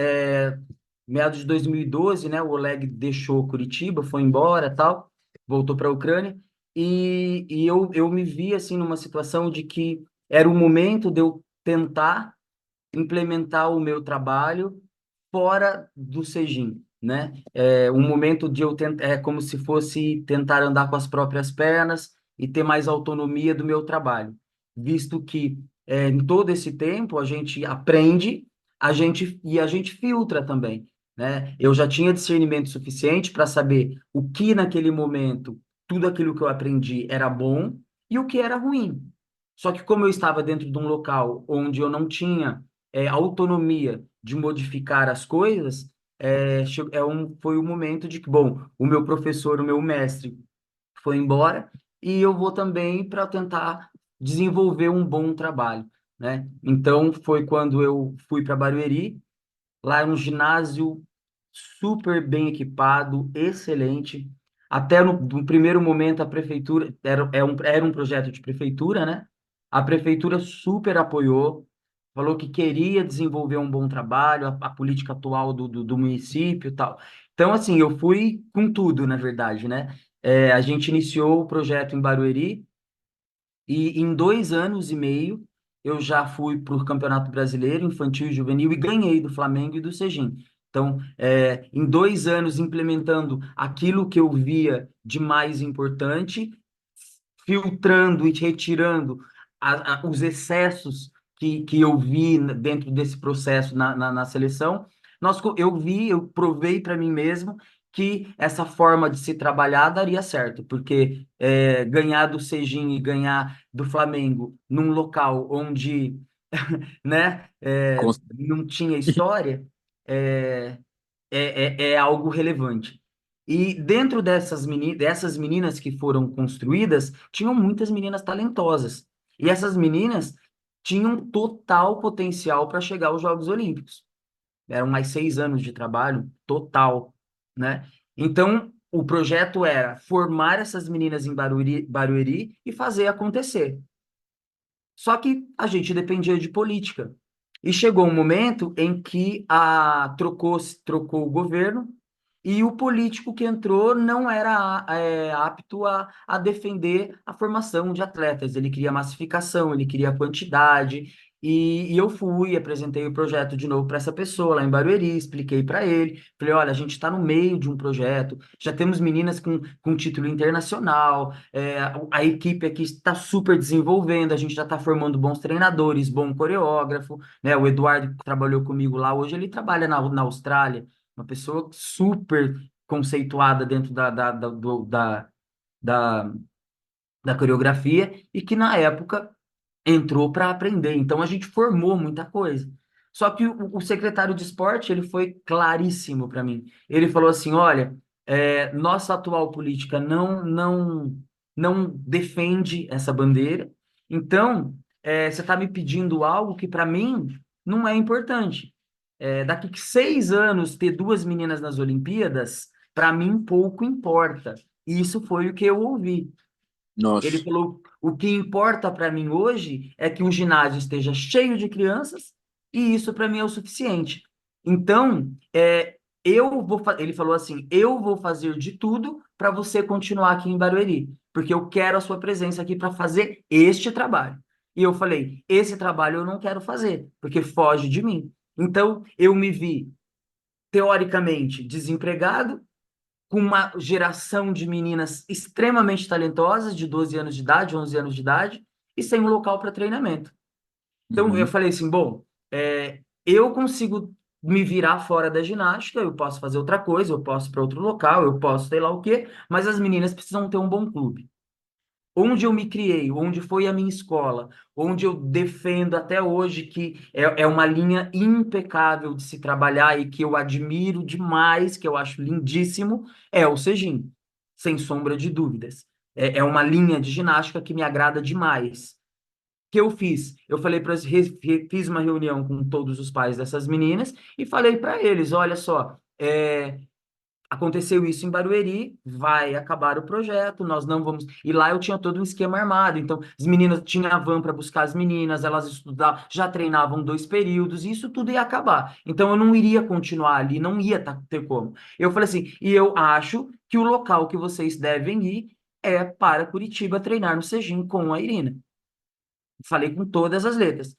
meados de 2012, né? O Oleg deixou Curitiba, foi embora, tal, voltou para a Ucrânia, e eu me vi assim numa situação de que era o momento de eu tentar implementar o meu trabalho fora do Sejim, né? Um momento de eu tentar, como se fosse tentar andar com as próprias pernas e ter mais autonomia do meu trabalho, visto que em todo esse tempo a gente aprende, a gente filtra também, né? Eu já tinha discernimento suficiente para saber o que naquele momento tudo aquilo que eu aprendi era bom e o que era ruim. Só que como eu estava dentro de um local onde eu não tinha autonomia de modificar as coisas, foi o momento de que, bom, o meu professor, o meu mestre foi embora e eu vou também para tentar desenvolver um bom trabalho, né? Então, foi quando eu fui para Barueri, lá é um ginásio super bem equipado, excelente. Até no primeiro momento, a prefeitura, era um projeto de prefeitura, né? A prefeitura super apoiou, falou que queria desenvolver um bom trabalho, a política atual do município e tal. Então, assim, eu fui com tudo, na verdade, né? A gente iniciou o projeto em Barueri, e em 2 anos e meio, eu já fui para o Campeonato Brasileiro Infantil e Juvenil e ganhei do Flamengo e do Sergipe. Então, em 2 anos, implementando aquilo que eu via de mais importante, filtrando e retirando os excessos que eu vi dentro desse processo na seleção, eu provei para mim mesmo que essa forma de se trabalhar daria certo, porque ganhar do Sejin e ganhar do Flamengo num local onde, né, Com- não tinha história, é, é algo relevante. E dentro dessas meninas que foram construídas, tinham muitas meninas talentosas. E essas meninas tinham total potencial para chegar aos Jogos Olímpicos. Eram mais 6 anos de trabalho total, né? Então, o projeto era formar essas meninas em Barueri e fazer acontecer. Só que a gente dependia de política. E chegou um momento em que trocou o governo e o político que entrou não era apto a defender a formação de atletas. Ele queria massificação, ele queria quantidade. E eu fui, apresentei o projeto de novo para essa pessoa lá em Barueri, expliquei para ele. Falei: olha, a gente está no meio de um projeto, já temos meninas com título internacional, a equipe aqui está super desenvolvendo, a gente já está formando bons treinadores, bom coreógrafo, né? O Eduardo que trabalhou comigo lá hoje, ele trabalha na Austrália, uma pessoa super conceituada dentro da, da coreografia e que na época entrou para aprender. Então a gente formou muita coisa. Só que o secretário de esporte, ele foi claríssimo para mim. Ele falou assim: olha, nossa atual política não defende essa bandeira. Então, você está me pedindo algo que para mim não é importante. Daqui 6 anos ter duas meninas nas Olimpíadas, para mim pouco importa. E isso foi o que eu ouvi. Ele Nossa. falou: o que importa para mim hoje é que o ginásio esteja cheio de crianças, e isso para mim é o suficiente. Então, ele falou assim: eu vou fazer de tudo para você continuar aqui em Barueri, porque eu quero a sua presença aqui para fazer este trabalho. E eu falei: esse trabalho eu não quero fazer, porque foge de mim. Então, eu me vi, teoricamente, desempregado, com uma geração de meninas extremamente talentosas, de 12 anos de idade, 11 anos de idade, e sem um local para treinamento. Então, eu Uhum. falei assim: bom, eu consigo me virar fora da ginástica, eu posso fazer outra coisa, eu posso ir para outro local, eu posso sei lá o quê, mas as meninas precisam ter um bom clube. Onde eu me criei, onde foi a minha escola, onde eu defendo até hoje que é uma linha impecável de se trabalhar e que eu admiro demais, que eu acho lindíssimo, é o Cegim, sem sombra de dúvidas. É uma linha de ginástica que me agrada demais. O que eu fiz? Eu falei para fiz uma reunião com todos os pais dessas meninas e falei para eles: olha só, aconteceu isso em Barueri, vai acabar o projeto, nós não vamos. E lá eu tinha todo um esquema armado. Então, as meninas tinham a van para buscar as meninas, elas estudavam, já treinavam 2 períodos, e isso tudo ia acabar. Então, eu não iria continuar ali, não ia ter como. Eu falei assim: e eu acho que o local que vocês devem ir é para Curitiba treinar no Cegim com a Irina. Falei com todas as letras.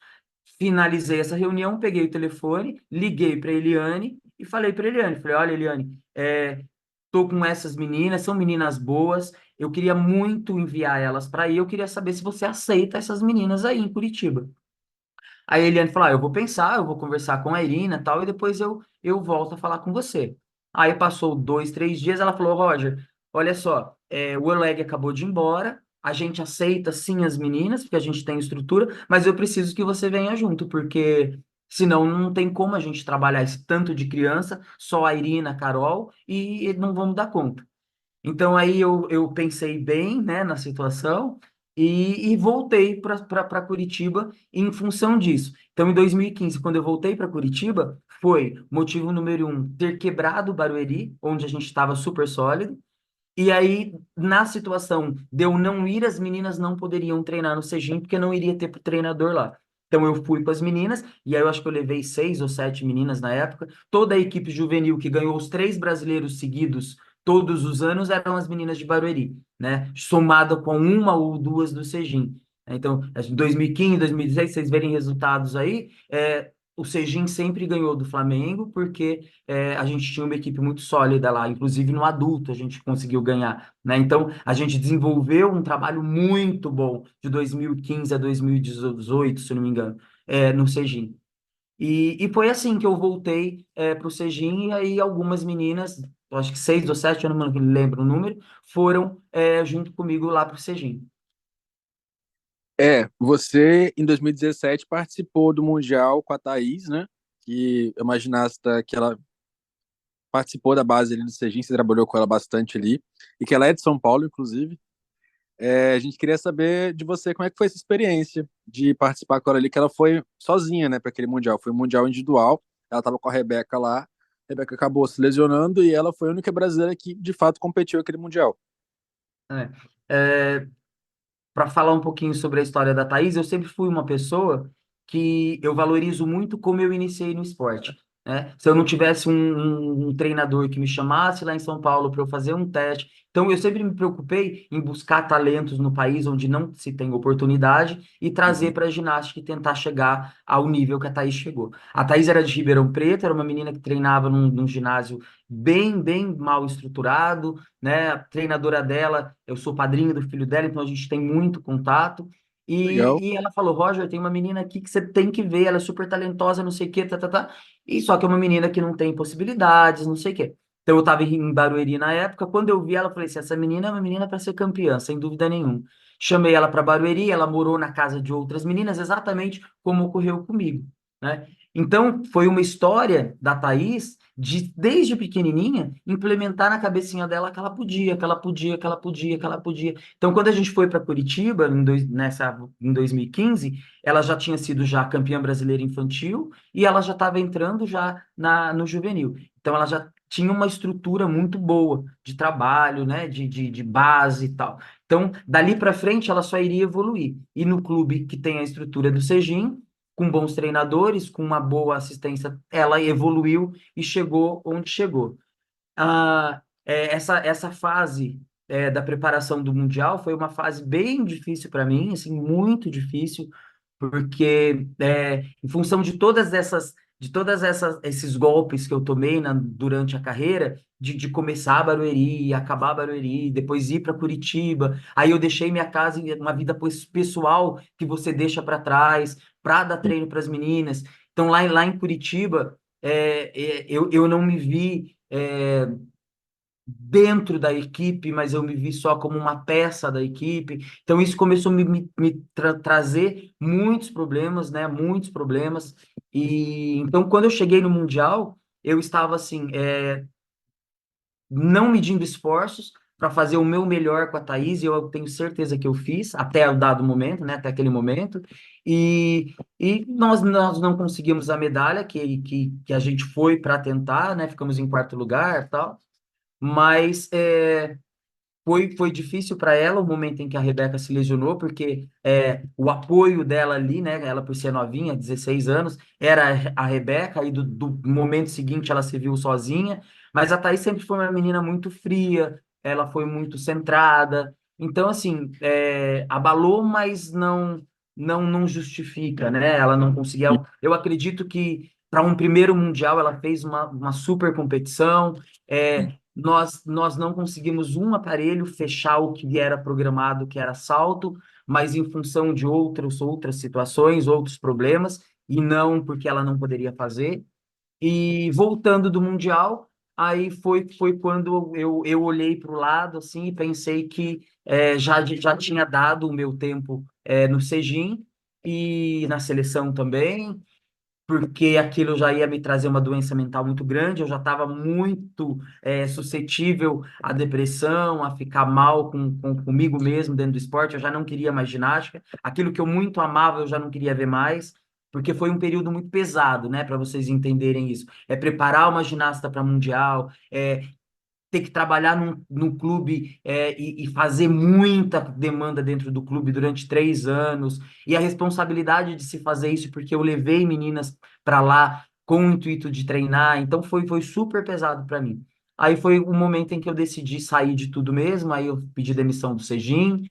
Finalizei essa reunião, peguei o telefone, liguei para Eliane e falei para Eliane, falei: olha, Eliane, tô com essas meninas, são meninas boas, eu queria muito enviar elas para aí, eu queria saber se você aceita essas meninas aí em Curitiba. Aí a Eliane falou: eu vou pensar, eu vou conversar com a Irina e tal, e depois eu volto a falar com você. Aí passou 2, 3 dias, ela falou: Roger, olha só, o Oleg acabou de ir embora, a gente aceita sim as meninas, porque a gente tem estrutura, mas eu preciso que você venha junto, porque senão não tem como a gente trabalhar esse tanto de criança, só a Irina, a Carol, e não vamos dar conta. Então aí eu pensei bem, né, na situação e voltei para Curitiba em função disso. Então, em 2015, quando eu voltei para Curitiba, foi motivo número um, ter quebrado o Barueri, onde a gente estava super sólido. E aí, na situação de eu não ir, as meninas não poderiam treinar no Cegim, porque não iria ter treinador lá. Então, eu fui com as meninas, e aí eu acho que eu levei 6 ou 7 meninas na época. Toda a equipe juvenil que ganhou os 3 brasileiros seguidos todos os anos eram as meninas de Barueri, né? Somada com uma ou duas do Cegim. Então, em 2015, 2016, vocês verem resultados aí, o Cegim sempre ganhou do Flamengo, porque a gente tinha uma equipe muito sólida lá, inclusive no adulto a gente conseguiu ganhar, né? Então, a gente desenvolveu um trabalho muito bom de 2015 a 2018, se eu não me engano, no Cegim. E foi assim que eu voltei para o Cegim, e aí algumas meninas, eu acho que 6 ou 7, eu não me lembro o número, foram junto comigo lá para o Cegim. Você em 2017 participou do Mundial com a Thaís, né? Que é uma ginasta que ela participou da base ali do Sergipe, você trabalhou com ela bastante ali, e que ela é de São Paulo, inclusive. A gente queria saber de você como é que foi essa experiência de participar com ela ali, que ela foi sozinha, né, para aquele Mundial. Foi um Mundial individual, ela estava com a Rebeca lá, a Rebeca acabou se lesionando e ela foi a única brasileira que de fato competiu aquele Mundial. Para falar um pouquinho sobre a história da Thaís, eu sempre fui uma pessoa que eu valorizo muito como eu iniciei no esporte, né? Se eu não tivesse um treinador que me chamasse lá em São Paulo para eu fazer um teste, então eu sempre me preocupei em buscar talentos no país onde não se tem oportunidade e trazer Uhum. para a ginástica e tentar chegar ao nível que a Thaís chegou. A Thaís era de Ribeirão Preto, era uma menina que treinava num ginásio bem mal estruturado, né? A treinadora dela, eu sou padrinho do filho dela, então a gente tem muito contato. Legal. E ela falou, Roger, tem uma menina aqui que você tem que ver, ela é super talentosa, não sei o quê, tá. E só que é uma menina que não tem possibilidades, não sei o quê. Então eu estava em Barueri na época, quando eu vi ela, eu falei assim, essa menina é uma menina para ser campeã, sem dúvida nenhuma. Chamei ela para Barueri, ela morou na casa de outras meninas, exatamente como ocorreu comigo, né? Então, foi uma história da Thaís de, desde pequenininha, implementar na cabecinha dela que ela podia, que ela podia, que ela podia, que ela podia. Então, quando a gente foi para Curitiba, em 2015, ela já tinha sido já campeã brasileira infantil e ela já estava entrando já no juvenil. Então, ela já tinha uma estrutura muito boa de trabalho, né, de base e tal. Então, dali para frente, ela só iria evoluir. E no clube que tem a estrutura do Sejim, com bons treinadores, com uma boa assistência, ela evoluiu e chegou onde chegou. Essa fase da preparação do Mundial foi uma fase bem difícil para mim, assim, muito difícil, porque em função de todas esses golpes que eu tomei durante a carreira, de começar a Barueri, acabar a Barueri, depois ir para Curitiba, aí eu deixei minha casa e uma vida pessoal que você deixa para trás para dar treino para as meninas. Então lá em Curitiba eu não me vi dentro da equipe, mas eu me vi só como uma peça da equipe. Então, isso começou a me trazer muitos problemas, né? Muitos problemas. E então, quando eu cheguei no Mundial, eu estava assim, não medindo esforços para fazer o meu melhor com a Thaís, e eu tenho certeza que eu fiz, até o dado momento, né? Até aquele momento. E nós não conseguimos a medalha que a gente foi para tentar, né? Ficamos em quarto lugar e tal. Mas foi difícil para ela o momento em que a Rebeca se lesionou, porque o apoio dela ali, né? Ela por ser novinha, 16 anos, era a Rebeca, e do momento seguinte ela se viu sozinha. Mas a Thaís sempre foi uma menina muito fria, ela foi muito centrada. Então, assim, abalou, mas não justifica, né? Ela não conseguia. Eu acredito que para um primeiro mundial ela fez uma super competição. Nós não conseguimos um aparelho fechar o que era programado, que era salto, mas em função de outras situações, outros problemas, e não porque ela não poderia fazer. E voltando do Mundial, aí foi quando eu olhei para o lado assim, e pensei que já tinha dado o meu tempo no Sejim e na seleção também, porque aquilo já ia me trazer uma doença mental muito grande, eu já estava muito suscetível à depressão, a ficar mal comigo mesmo dentro do esporte, eu já não queria mais ginástica, aquilo que eu muito amava eu já não queria ver mais, porque foi um período muito pesado, né, para vocês entenderem isso. É preparar uma ginasta para mundial, ter que trabalhar num clube e fazer muita demanda dentro do clube durante 3 anos, e a responsabilidade de se fazer isso, porque eu levei meninas para lá com o intuito de treinar, então foi super pesado para mim. Aí foi o momento em que eu decidi sair de tudo mesmo, aí eu pedi demissão do Sejim,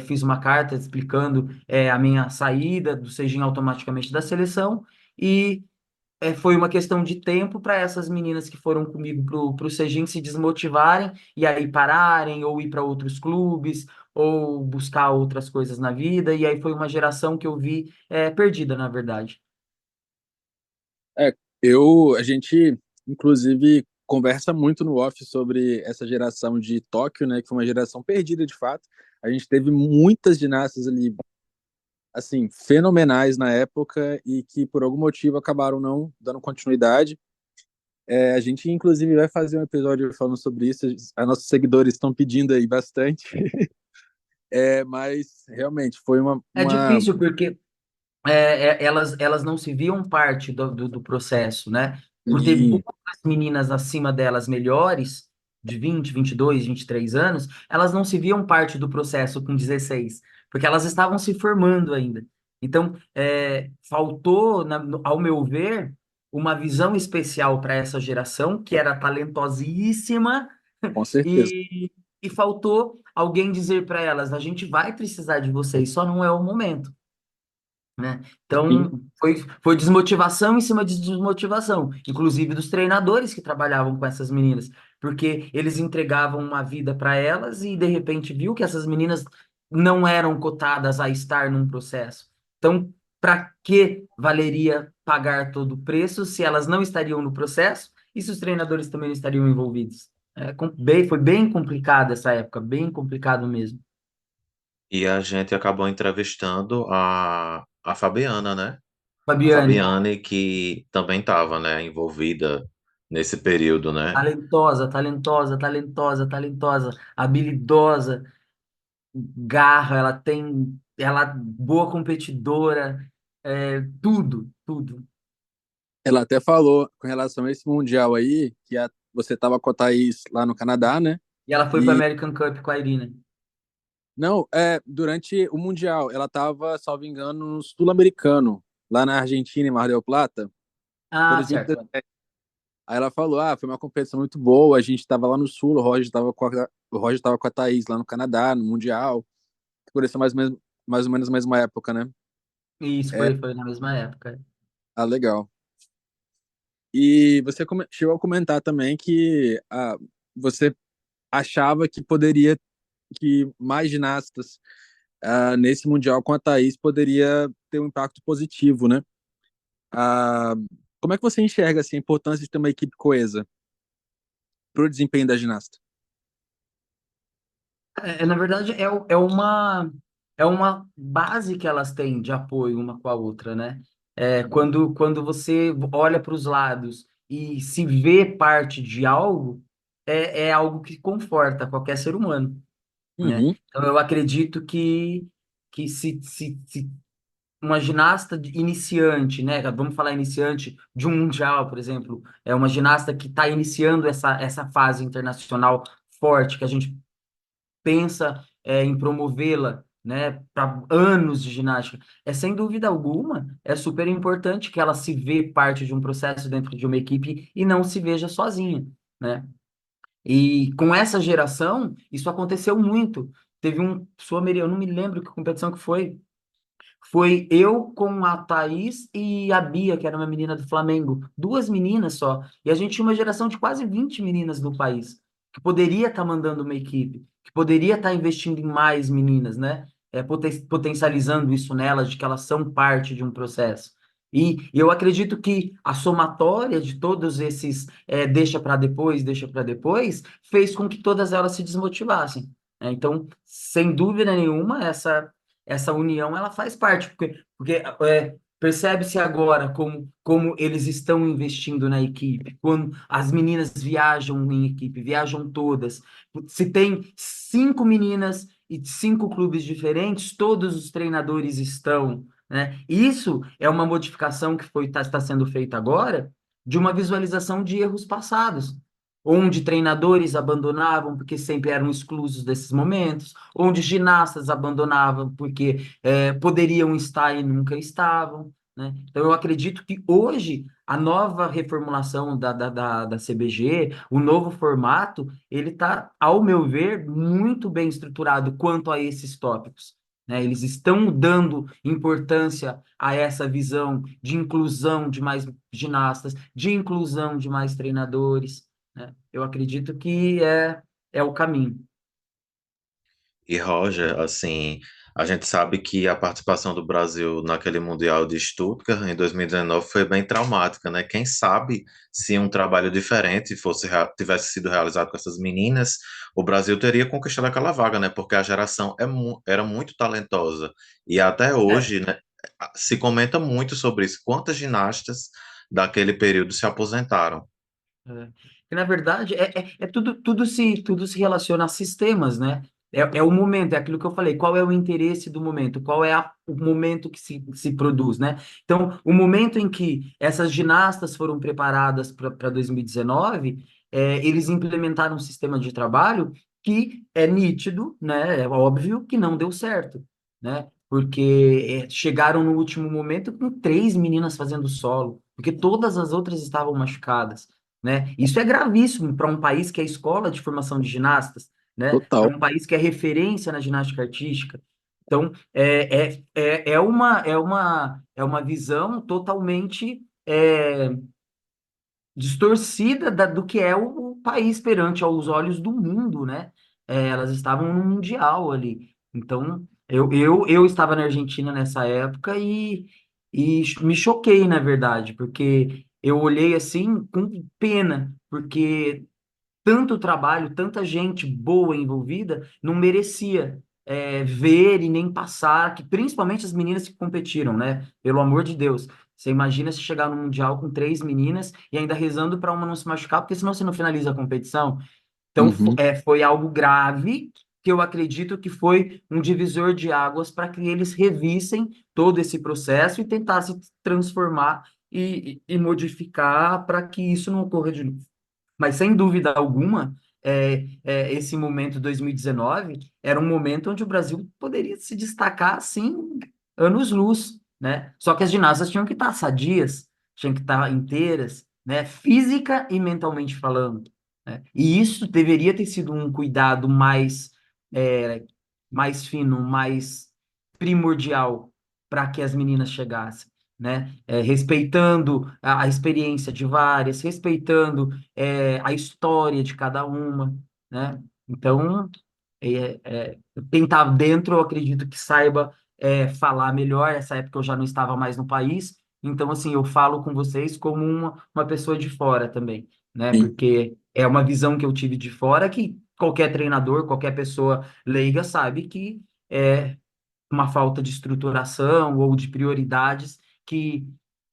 fiz uma carta explicando a minha saída do Sejim automaticamente da seleção, e foi uma questão de tempo para essas meninas que foram comigo pro Sejim se desmotivarem e aí pararem, ou ir para outros clubes, ou buscar outras coisas na vida. E aí foi uma geração que eu vi perdida, na verdade. É, a gente, inclusive, conversa muito no off sobre essa geração de Tóquio, né, que foi uma geração perdida de fato. A gente teve muitas ginastas ali, assim, fenomenais na época e que por algum motivo acabaram não dando continuidade. A gente, inclusive, vai fazer um episódio falando sobre isso. Os nossos seguidores estão pedindo aí bastante. Mas realmente foi É difícil porque elas não se viam parte do processo, né? Por ter Sim, outras meninas acima delas melhores, de 20, 22, 23 anos, elas não se viam parte do processo com 16, porque elas estavam se formando ainda. Então, faltou, ao meu ver, uma visão especial para essa geração, que era talentosíssima, Com certeza. e, e faltou alguém dizer para elas: a gente vai precisar de vocês, só não é o momento, né? Sim. Então, foi desmotivação em cima de desmotivação, inclusive dos treinadores que trabalhavam com essas meninas, porque eles entregavam uma vida para elas e, de repente, viu que essas meninas não eram cotadas a estar num processo. Então, para que valeria pagar todo o preço se elas não estariam no processo e se os treinadores também não estariam envolvidos? Foi bem complicado essa época, bem complicado mesmo. E a gente acabou entrevistando a Fabiana, né? A Fabiane, Fabiane que também estava, né, envolvida nesse período, né? talentosa, talentosa, talentosa, talentosa, habilidosa, garra, ela boa competidora, tudo, tudo. Ela até falou com relação a esse Mundial aí, que você estava com a Thaís lá no Canadá, né? E ela foi para E American Cup com a Irina. não, durante o Mundial, ela estava, salvo engano, no Sul-Americano, lá na Argentina, em Mar del Plata, foi Ah, certo. 2017. Aí ela falou: ah, foi uma competição muito boa, a gente estava lá no Sul, o Roger estava com a Thaís lá no Canadá, no Mundial, por isso mais ou menos a mesma época, né? Isso É, foi na mesma época. legal. E você chegou a comentar também que você achava que poderia, que mais ginastas nesse Mundial com a Thaís poderia ter um impacto positivo, né? Ah, como é que você enxerga assim, a importância de ter uma equipe coesa para o desempenho da ginasta? Na verdade, é uma base que elas têm de apoio uma com a outra, né? Quando você olha para os lados e se vê parte de algo, é algo que conforta qualquer ser humano, né? Uhum, Então, eu acredito que se uma ginasta iniciante, né? Vamos falar iniciante de um mundial, por exemplo, é uma ginasta que está iniciando essa fase internacional forte, que a gente pensa em promovê-la, né, para anos de ginástica, sem dúvida alguma, é super importante que ela se vê parte de um processo dentro de uma equipe e não se veja sozinha, né? E com essa geração, isso aconteceu muito. Teve um sul-americano, eu não me lembro que competição que foi. Foi eu com a Thaís e a Bia, que era uma menina do Flamengo. Duas meninas só. E a gente tinha uma geração de quase 20 meninas no país, que poderia estar mandando uma equipe, que poderia estar investindo em mais meninas, né? Potencializando isso nelas, de que elas são parte de um processo. E eu acredito que a somatória de todos esses deixa para depois, fez com que todas elas se desmotivassem. Então, sem dúvida nenhuma, essa união ela faz parte, porque percebe-se agora como eles estão investindo na equipe, quando as meninas viajam em equipe, viajam todas. Se tem 5 meninas e 5 clubes diferentes, todos os treinadores estão, né? Isso é uma modificação que está sendo feita agora de uma visualização de erros passados, onde treinadores abandonavam porque sempre eram exclusos desses momentos, onde ginastas abandonavam porque poderiam estar e nunca estavam, né? Então, eu acredito que hoje a nova reformulação da CBG, o novo formato, ele está, ao meu ver, muito bem estruturado quanto a esses tópicos. Né? Eles estão dando importância a essa visão de inclusão de mais ginastas, de inclusão de mais treinadores, né? Eu acredito que é o caminho. E Roger, assim, a gente sabe que a participação do Brasil naquele Mundial de Stuttgart em 2019 foi bem traumática, né? Quem sabe se um trabalho diferente tivesse sido realizado com essas meninas, o Brasil teria conquistado aquela vaga, né? Porque a geração era muito talentosa. E até É, hoje, né, se comenta muito sobre isso. Quantas ginastas daquele período se aposentaram? Que, na verdade, tudo se relaciona a sistemas, né? É o momento, é aquilo que eu falei, qual é o interesse do momento, qual é o momento que se produz, né? Então, o momento em que essas ginastas foram preparadas para 2019, eles implementaram um sistema de trabalho que é nítido, né? É óbvio que não deu certo, né? porque chegaram no último momento com 3 meninas fazendo solo, porque todas as outras estavam machucadas, né? Isso é gravíssimo para um país que é escola de formação de ginastas, né? Para Total. um país que é referência na ginástica artística. Então, é uma visão totalmente distorcida do que é o país perante aos olhos do mundo, né? Elas estavam no Mundial ali. Então, eu estava na Argentina nessa época e me choquei, na verdade, porque eu olhei assim com pena, porque tanto trabalho, tanta gente boa envolvida, não merecia ver e nem passar, que principalmente as meninas que competiram, né? Pelo amor de Deus. Você imagina se chegar no Mundial com 3 meninas e ainda rezando para uma não se machucar, porque senão você não finaliza a competição. Então, Uhum. foi algo grave que eu acredito que foi um divisor de águas para que eles revissem todo esse processo e tentassem transformar e modificar para que isso não ocorra de novo. Mas, sem dúvida alguma, esse momento 2019 era um momento onde o Brasil poderia se destacar, assim, anos-luz, né? Só que as ginastas tinham que estar sadias, tinham que estar inteiras, né? Física e mentalmente falando, né? E isso deveria ter sido um cuidado é, mais fino, mais primordial para que as meninas chegassem, né? Respeitando a experiência de várias, respeitando a história de cada uma, né? Então, quem está dentro, eu acredito que saiba falar melhor. Essa época eu já não estava mais no país, então, assim, eu falo com vocês como uma pessoa de fora também, né? Sim. Porque é uma visão que eu tive de fora que qualquer treinador, qualquer pessoa leiga sabe que é uma falta de estruturação ou de prioridades que,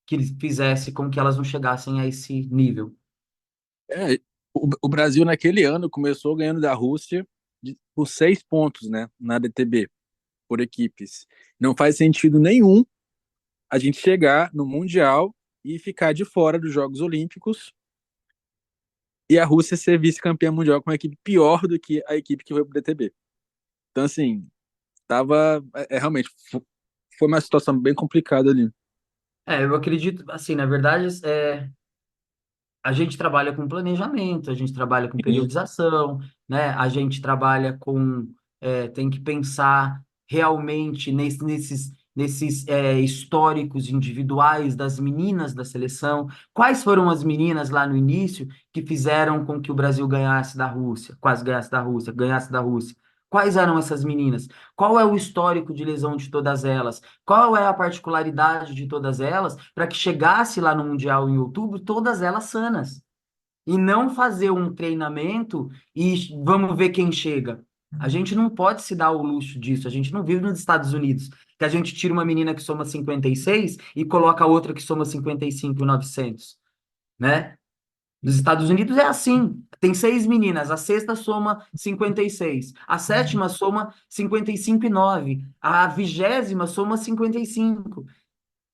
que fizesse com que elas não chegassem a esse nível. É, o Brasil naquele ano começou ganhando da Rússia por 6 pontos, né, na DTB, por equipes. Não faz sentido nenhum a gente chegar no Mundial e ficar de fora dos Jogos Olímpicos e a Rússia ser vice-campeã mundial com uma equipe pior do que a equipe que foi pro DTB. Então, assim, tava. Realmente, foi uma situação bem complicada ali. Eu acredito, assim, na verdade, a gente trabalha com planejamento, a gente trabalha com Sim. periodização, né? A gente trabalha com, tem que pensar realmente nesses históricos individuais das meninas da seleção. Quais foram as meninas lá no início que fizeram com que o Brasil ganhasse da Rússia, quase ganhasse da Rússia, ganhasse da Rússia? Quais eram essas meninas? Qual é o histórico de lesão de todas elas? Qual é a particularidade de todas elas para que chegasse lá no Mundial em outubro, todas elas sanas? E não fazer um treinamento e vamos ver quem chega. A gente não pode se dar o luxo disso. A gente não vive nos Estados Unidos, que a gente tira uma menina que soma 56 e coloca outra que soma 55.900, né? Nos Estados Unidos é assim. Tem 6 meninas, a sexta soma 56, a sétima soma 55.9, a 20ª soma 55.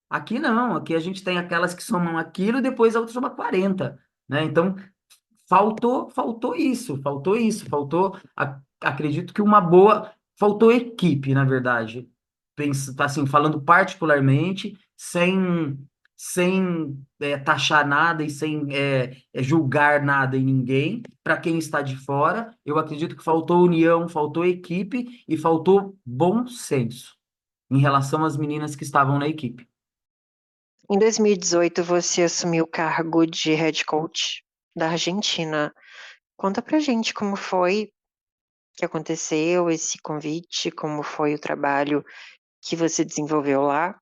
Aqui não, aqui a gente tem aquelas que somam aquilo e depois a outra soma 40, né? Então, faltou isso, acredito que faltou equipe, na verdade. Assim, falando particularmente, sem taxar nada e sem julgar nada em ninguém, para quem está de fora, eu acredito que faltou união, faltou equipe e faltou bom senso em relação às meninas que estavam na equipe. Em 2018, você assumiu o cargo de head coach da Argentina. Conta pra gente como foi que aconteceu esse convite, como foi o trabalho que você desenvolveu lá.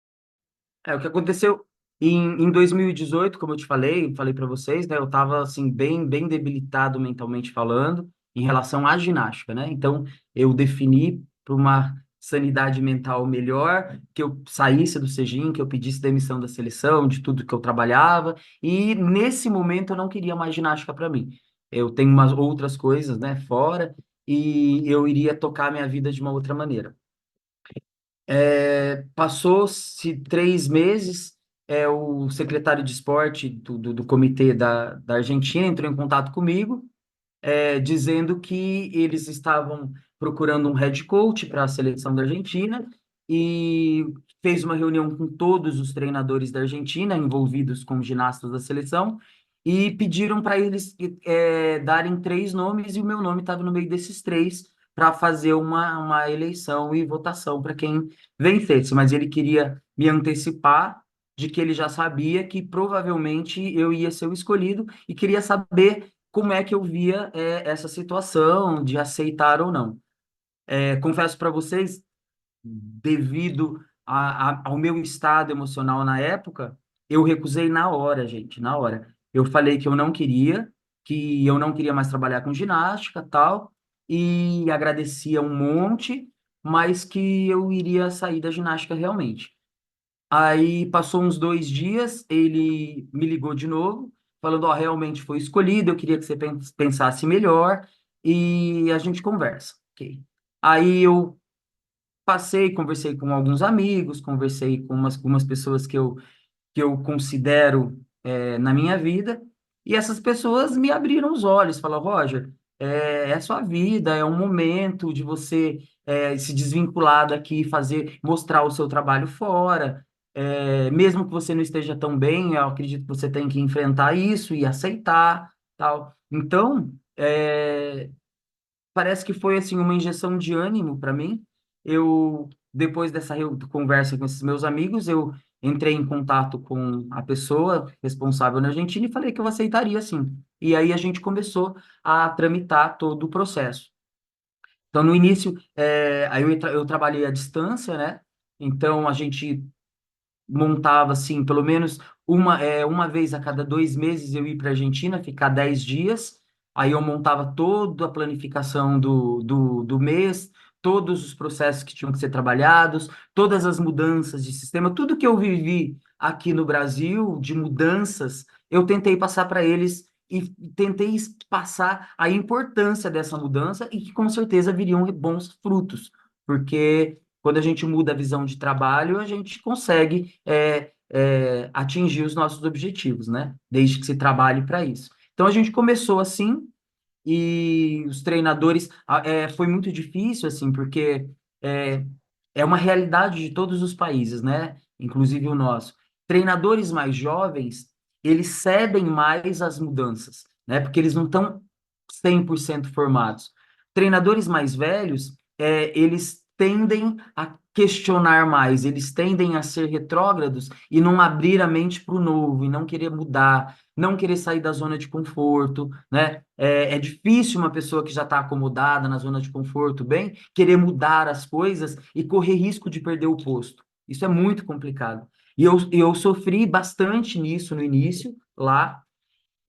O que aconteceu em 2018, como eu te falei para vocês, né? Eu estava assim bem debilitado mentalmente falando em relação à ginástica, né? Então eu defini para uma sanidade mental melhor que eu saísse do Sejim, que eu pedisse demissão da seleção, de tudo que eu trabalhava, e nesse momento eu não queria mais ginástica para mim. Eu tenho umas outras coisas, né, fora, e eu iria tocar minha vida de uma outra maneira. Passou-se 3 meses, o secretário de esporte do comitê da Argentina entrou em contato comigo, dizendo que eles estavam procurando um head coach para a seleção da Argentina e fez uma reunião com todos os treinadores da Argentina envolvidos com ginastas da seleção e pediram para eles darem 3 nomes e o meu nome estava no meio desses 3 para fazer uma eleição e votação para quem vencesse. Mas ele queria me antecipar de que ele já sabia que provavelmente eu ia ser o escolhido e queria saber como é que eu via essa situação de aceitar ou não. Confesso para vocês, devido ao meu estado emocional na época, eu recusei na hora, gente, na hora. Eu falei que eu não queria mais trabalhar com ginástica, tal, e agradecia um monte, mas que eu iria sair da ginástica realmente. Aí passou uns 2 dias, ele me ligou de novo, falando, ó, realmente foi escolhido, eu queria que você pensasse melhor e a gente conversa. Ok. Aí eu passei, conversei com alguns amigos, conversei com umas pessoas que eu considero na minha vida, e essas pessoas me abriram os olhos, falaram, Roger, é a sua vida, é um momento de você se desvincular daqui, mostrar o seu trabalho fora, mesmo que você não esteja tão bem, eu acredito que você tem que enfrentar isso e aceitar, tal. Então, parece que foi assim uma injeção de ânimo para mim. Eu depois dessa conversa com esses meus amigos, eu entrei em contato com a pessoa responsável na Argentina e falei que eu aceitaria sim. E aí a gente começou a tramitar todo o processo. Então no início, aí eu trabalhei à distância, né? Então a gente montava assim, pelo menos uma vez a cada 2 meses eu ia para a Argentina, ficar 10 dias, aí eu montava toda a planificação do mês, todos os processos que tinham que ser trabalhados, todas as mudanças de sistema, tudo que eu vivi aqui no Brasil, de mudanças, eu tentei passar para eles e tentei passar a importância dessa mudança e que com certeza viriam bons frutos, porque quando a gente muda a visão de trabalho, a gente consegue atingir os nossos objetivos, né? Desde que se trabalhe para isso. Então a gente começou assim e os treinadores foi muito difícil assim, porque é, é uma realidade de todos os países, né? Inclusive o nosso. Treinadores mais jovens, eles cedem mais às mudanças, né? Porque eles não estão 100% formados. Treinadores mais velhos, eles tendem a questionar mais, eles tendem a ser retrógrados e não abrir a mente para o novo, e não querer mudar, não querer sair da zona de conforto, né? É difícil uma pessoa que já está acomodada na zona de conforto, bem, querer mudar as coisas e correr risco de perder o posto. Isso é muito complicado. E eu sofri bastante nisso no início, lá,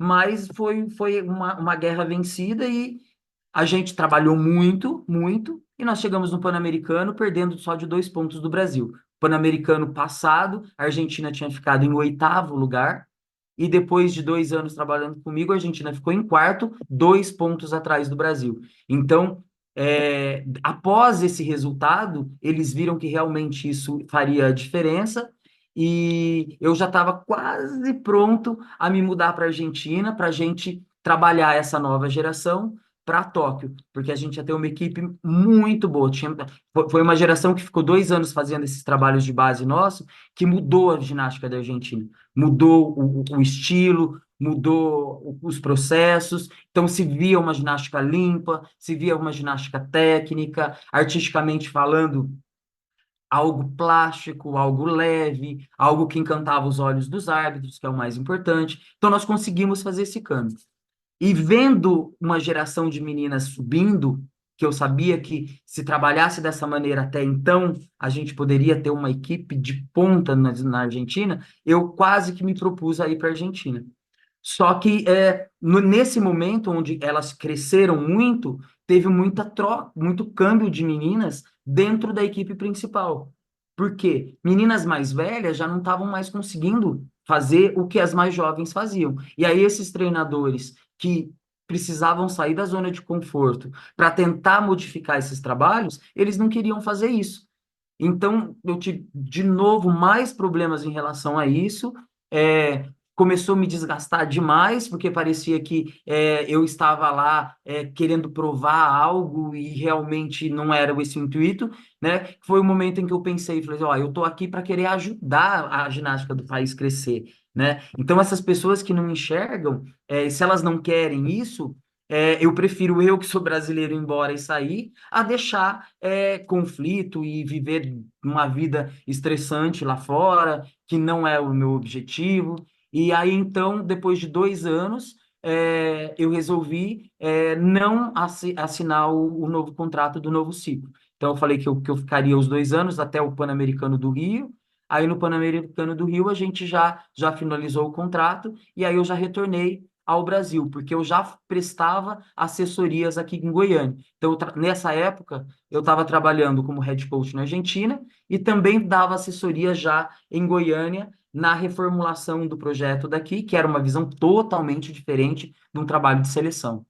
mas foi uma guerra vencida e a gente trabalhou muito, muito, e nós chegamos no Pan-Americano perdendo só de 2 pontos do Brasil. Pan-Americano passado, a Argentina tinha ficado em 8º lugar, e depois de 2 anos trabalhando comigo, a Argentina ficou em quarto, 2 pontos atrás do Brasil. Então, após esse resultado, eles viram que realmente isso faria a diferença, e eu já estava quase pronto a me mudar para a Argentina, para a gente trabalhar essa nova geração para Tóquio, porque a gente ia ter uma equipe muito boa. Foi uma geração que ficou 2 anos fazendo esses trabalhos de base nosso, que mudou a ginástica da Argentina, mudou o estilo, mudou os processos. Então se via uma ginástica limpa, se via uma ginástica técnica, artisticamente falando, algo plástico, algo leve, algo que encantava os olhos dos árbitros, que é o mais importante. Então nós conseguimos fazer esse câmbio. E vendo uma geração de meninas subindo, que eu sabia que se trabalhasse dessa maneira até então, a gente poderia ter uma equipe de ponta na Argentina, eu quase que me propus a ir para a Argentina. Só que nesse momento onde elas cresceram muito, teve muita troca, muito câmbio de meninas dentro da equipe principal. Por quê? Meninas mais velhas já não estavam mais conseguindo fazer o que as mais jovens faziam. E aí esses treinadores que precisavam sair da zona de conforto para tentar modificar esses trabalhos, eles não queriam fazer isso. Então, eu tive, de novo, mais problemas em relação a isso. começou a me desgastar demais, porque parecia que eu estava lá querendo provar algo e realmente não era esse o intuito, né? Foi o momento em que eu pensei, falei, ó, eu tô aqui para querer ajudar a ginástica do país crescer, né? Então essas pessoas que não enxergam, se elas não querem isso, eu prefiro eu que sou brasileiro ir embora e sair, a deixar conflito e viver uma vida estressante lá fora, que não é o meu objetivo. E aí, então, depois de 2 anos, eu resolvi não assinar o novo contrato do novo ciclo. Então, eu falei que eu ficaria os 2 anos até o Pan-Americano do Rio. Aí, no Pan-Americano do Rio, a gente já finalizou o contrato, e aí eu já retornei ao Brasil, porque eu já prestava assessorias aqui em Goiânia. Então, nessa época, eu estava trabalhando como head coach na Argentina e também dava assessoria já em Goiânia na reformulação do projeto daqui, que era uma visão totalmente diferente de um trabalho de seleção.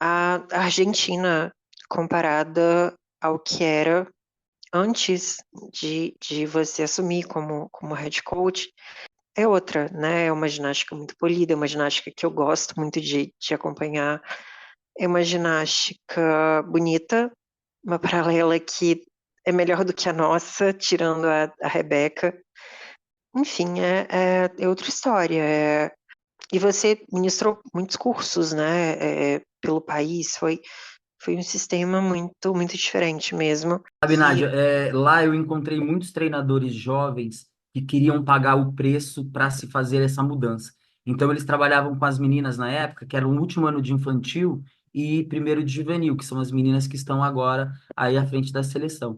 A Argentina, comparada ao que era antes de você assumir como head coach, é outra, né? É uma ginástica muito polida, é uma ginástica que eu gosto muito de acompanhar. É uma ginástica bonita, uma paralela que é melhor do que a nossa, tirando a Rebeca. Enfim, é outra história. E você ministrou muitos cursos, né? Pelo país, foi um sistema muito, muito diferente mesmo. Sabe, E Nádia, lá eu encontrei muitos treinadores jovens que queriam pagar o preço para se fazer essa mudança. Então, eles trabalhavam com as meninas na época, que era o último ano de infantil e primeiro de juvenil, que são as meninas que estão agora aí à frente da seleção.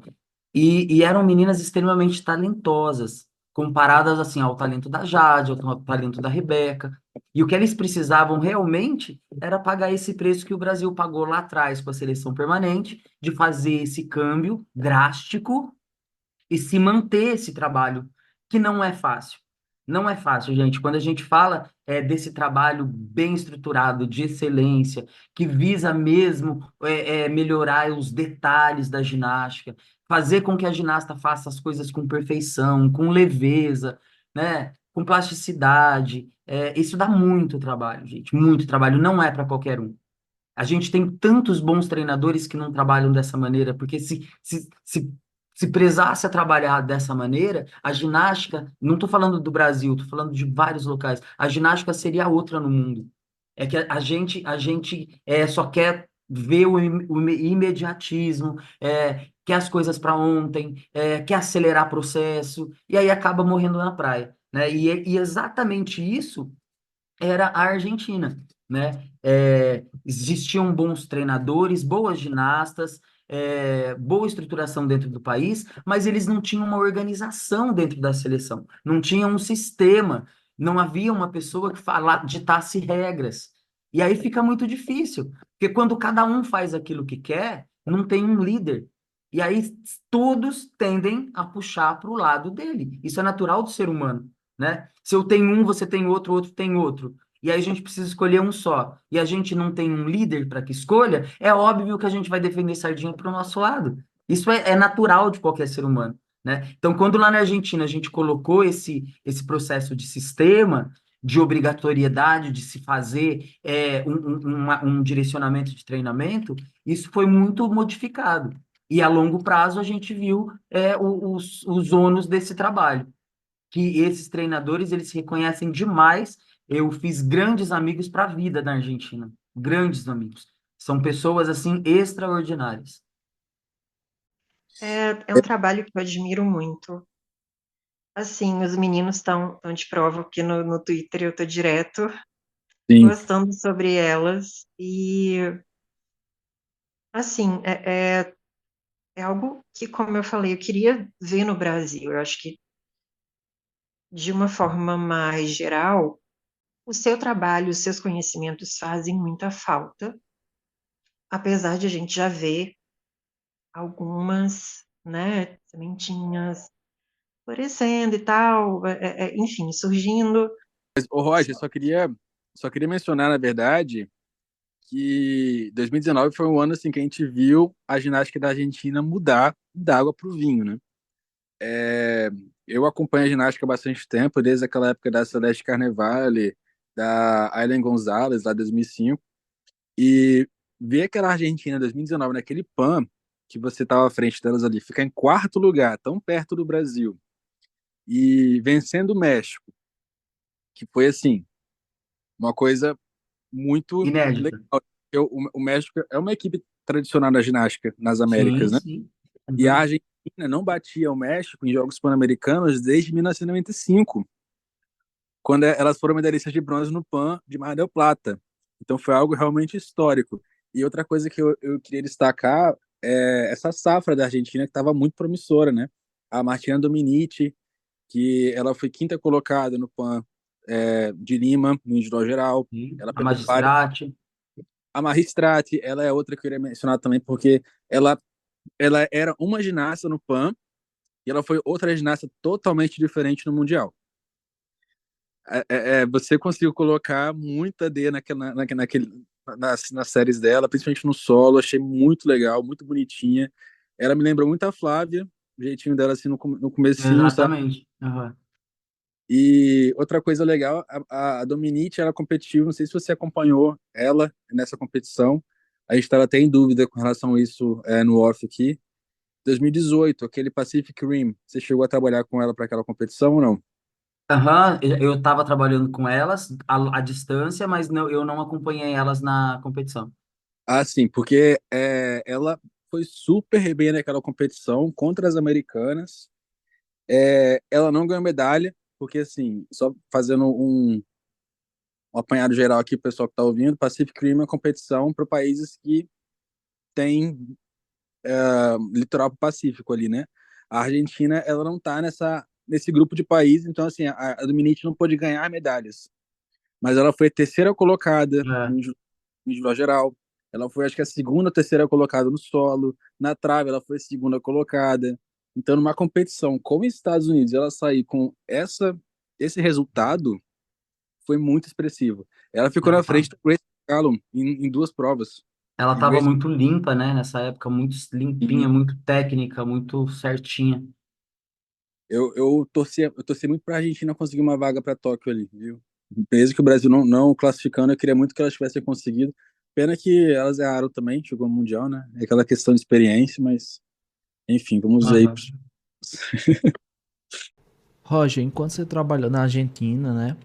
E eram meninas extremamente talentosas, comparadas assim ao talento da Jade, ao talento da Rebeca. E o que eles precisavam realmente era pagar esse preço que o Brasil pagou lá atrás com a seleção permanente, de fazer esse câmbio drástico e se manter esse trabalho, que não é fácil. Não é fácil, gente. Quando a gente fala desse trabalho bem estruturado, de excelência, que visa mesmo melhorar os detalhes da ginástica, fazer com que a ginasta faça as coisas com perfeição, com leveza, né? Com plasticidade. Isso dá muito trabalho, gente. Muito trabalho. Não é para qualquer um. A gente tem tantos bons treinadores que não trabalham dessa maneira, porque se prezasse a trabalhar dessa maneira, a ginástica, não estou falando do Brasil, estou falando de vários locais, a ginástica seria outra no mundo. É que a gente só quer ver o imediatismo, quer as coisas para ontem, quer acelerar processo, e aí acaba morrendo na praia, né? E exatamente isso era a Argentina, né? Existiam bons treinadores, boas ginastas, boa estruturação dentro do país, mas eles não tinham uma organização dentro da seleção, não tinham um sistema, não havia uma pessoa que ditasse regras. E aí fica muito difícil, porque quando cada um faz aquilo que quer, não tem um líder. E aí todos tendem a puxar para o lado dele. Isso é natural do ser humano, né? Se eu tenho um, você tem outro, outro tem outro. E aí a gente precisa escolher um só. E a gente não tem um líder para que escolha, é óbvio que a gente vai defender sardinha para o nosso lado. Isso é natural de qualquer ser humano, né? Então, quando lá na Argentina a gente colocou esse processo de sistema, de obrigatoriedade de se fazer um direcionamento de treinamento, isso foi muito modificado. E a longo prazo a gente viu os ônus desse trabalho que esses treinadores eles reconhecem demais. Eu fiz grandes amigos para a vida na Argentina, grandes amigos. São pessoas assim extraordinárias. é um trabalho que eu admiro muito. Assim, os meninos estão de prova, porque no Twitter eu tô direto Sim. postando sobre elas. E, assim, é algo que, como eu falei, eu queria ver no Brasil. Eu acho que, de uma forma mais geral, o seu trabalho, os seus conhecimentos fazem muita falta, apesar de a gente já ver algumas, né, sementinhas florescendo e tal, enfim, surgindo. Mas, ô Roger, só queria mencionar, na verdade, que 2019 foi um ano assim que a gente viu a ginástica da Argentina mudar da água para o vinho, né? É, eu acompanho a ginástica há bastante tempo, desde aquela época da Celeste Carnevale, da Aylen Gonzalez, lá em 2005, e ver aquela Argentina em 2019, naquele PAN, que você estava à frente delas ali, ficar em quarto lugar, tão perto do Brasil, e vencendo o México, que foi assim, uma coisa muito legal. Inédita. O México é uma equipe tradicional da ginástica nas Sim, Américas, né? sim. E a Uhum. Argentina não batia o México em Jogos Pan-Americanos desde 1995, quando elas foram medalhistas de bronze no PAN de Mar del Plata. Então foi algo realmente histórico. E outra coisa que eu queria destacar é essa safra da Argentina que estava muito promissora, né? A Martina Dominici, que ela foi quinta colocada no PAN de Lima, no individual geral. Sim. Ela A pegou várias. Magistrate. A Maristrati, ela é outra que eu queria mencionar também, porque ela, ela era uma ginasta no PAN e ela foi outra ginasta totalmente diferente no Mundial. Você conseguiu colocar muita D nas séries dela, principalmente no solo. Achei muito legal, muito bonitinha. Ela me lembrou muito a Flávia, o jeitinho dela assim no comecinho, sabe? Exatamente. Uhum. E outra coisa legal, a Dominique, ela competiu, não sei se você acompanhou ela nessa competição. A gente estava até em dúvida com relação a isso no off aqui. 2018, aquele Pacific Rim, você chegou a trabalhar com ela para aquela competição ou não? Aham, eu estava trabalhando com elas à distância, mas não, eu não acompanhei elas na competição. Ah, sim, porque ela foi super bem naquela competição contra as americanas. Ela não ganhou medalha, porque assim, só fazendo um apanhado geral aqui, o pessoal que está ouvindo, Pacific Rim é uma competição para países que têm litoral pacífico ali, né? A Argentina, ela não está nesse grupo de países, então assim, a Dominique não pôde ganhar medalhas, mas ela foi a terceira colocada É. no individual geral. Ela foi, acho que, a segunda ou terceira colocada no solo. Na trave, ela foi a segunda colocada. Então, numa competição como os Estados Unidos, ela sair com esse resultado foi muito expressivo. Ela ficou na frente Aham. do Grace Callum em duas provas. Ela E o estava Grace, muito limpa, né? Nessa época, muito limpinha, muito técnica, muito certinha. eu torci muito para a Argentina conseguir uma vaga para Tóquio ali, viu? Mesmo que o Brasil não classificando, eu queria muito que elas tivessem conseguido. Pena que elas erraram também, chegou no Mundial, né? É aquela questão de experiência, mas enfim, vamos ver aí. Aham. Roger, enquanto você trabalhou na Argentina, né,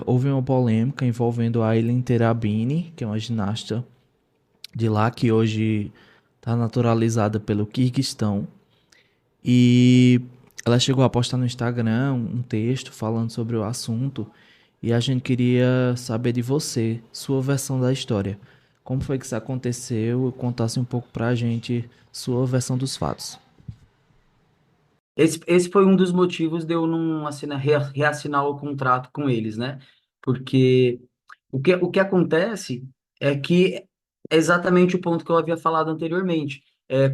houve uma polêmica envolvendo a Aylen Terabini, que é uma ginasta de lá que hoje está naturalizada pelo Quirguistão. E ela chegou a postar no Instagram um texto falando sobre o assunto. E a gente queria saber de você, sua versão da história. Como foi que isso aconteceu? Contasse um pouco pra gente sua versão dos fatos. Esse foi um dos motivos de eu não reassinar o contrato com eles, né? Porque o que acontece é que é exatamente o ponto que eu havia falado anteriormente.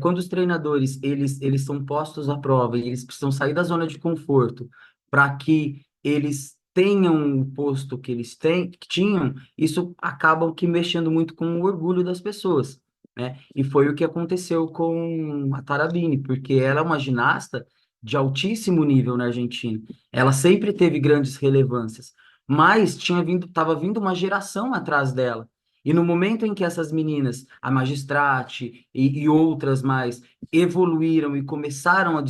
Quando os treinadores eles são postos à prova e eles precisam sair da zona de conforto para que eles tenham o posto que eles que tinham, isso acaba que mexendo muito com o orgulho das pessoas, né? E foi o que aconteceu com a Tarabini, porque ela é uma ginasta de altíssimo nível na Argentina. Ela sempre teve grandes relevâncias, mas estava vindo uma geração atrás dela. E no momento em que essas meninas, a Magistrate e outras mais, evoluíram e começaram a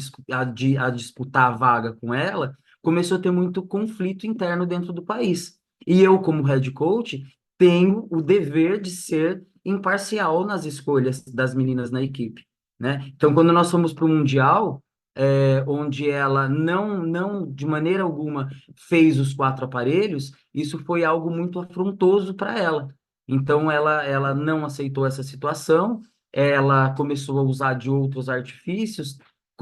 disputar a vaga com ela, começou a ter muito conflito interno dentro do país. E eu, como head coach, tenho o dever de ser imparcial nas escolhas das meninas na equipe, né? Então, quando nós fomos para o Mundial, onde ela não, de maneira alguma, fez os quatro aparelhos, isso foi algo muito afrontoso para ela. Então, ela não aceitou essa situação, ela começou a usar de outros artifícios,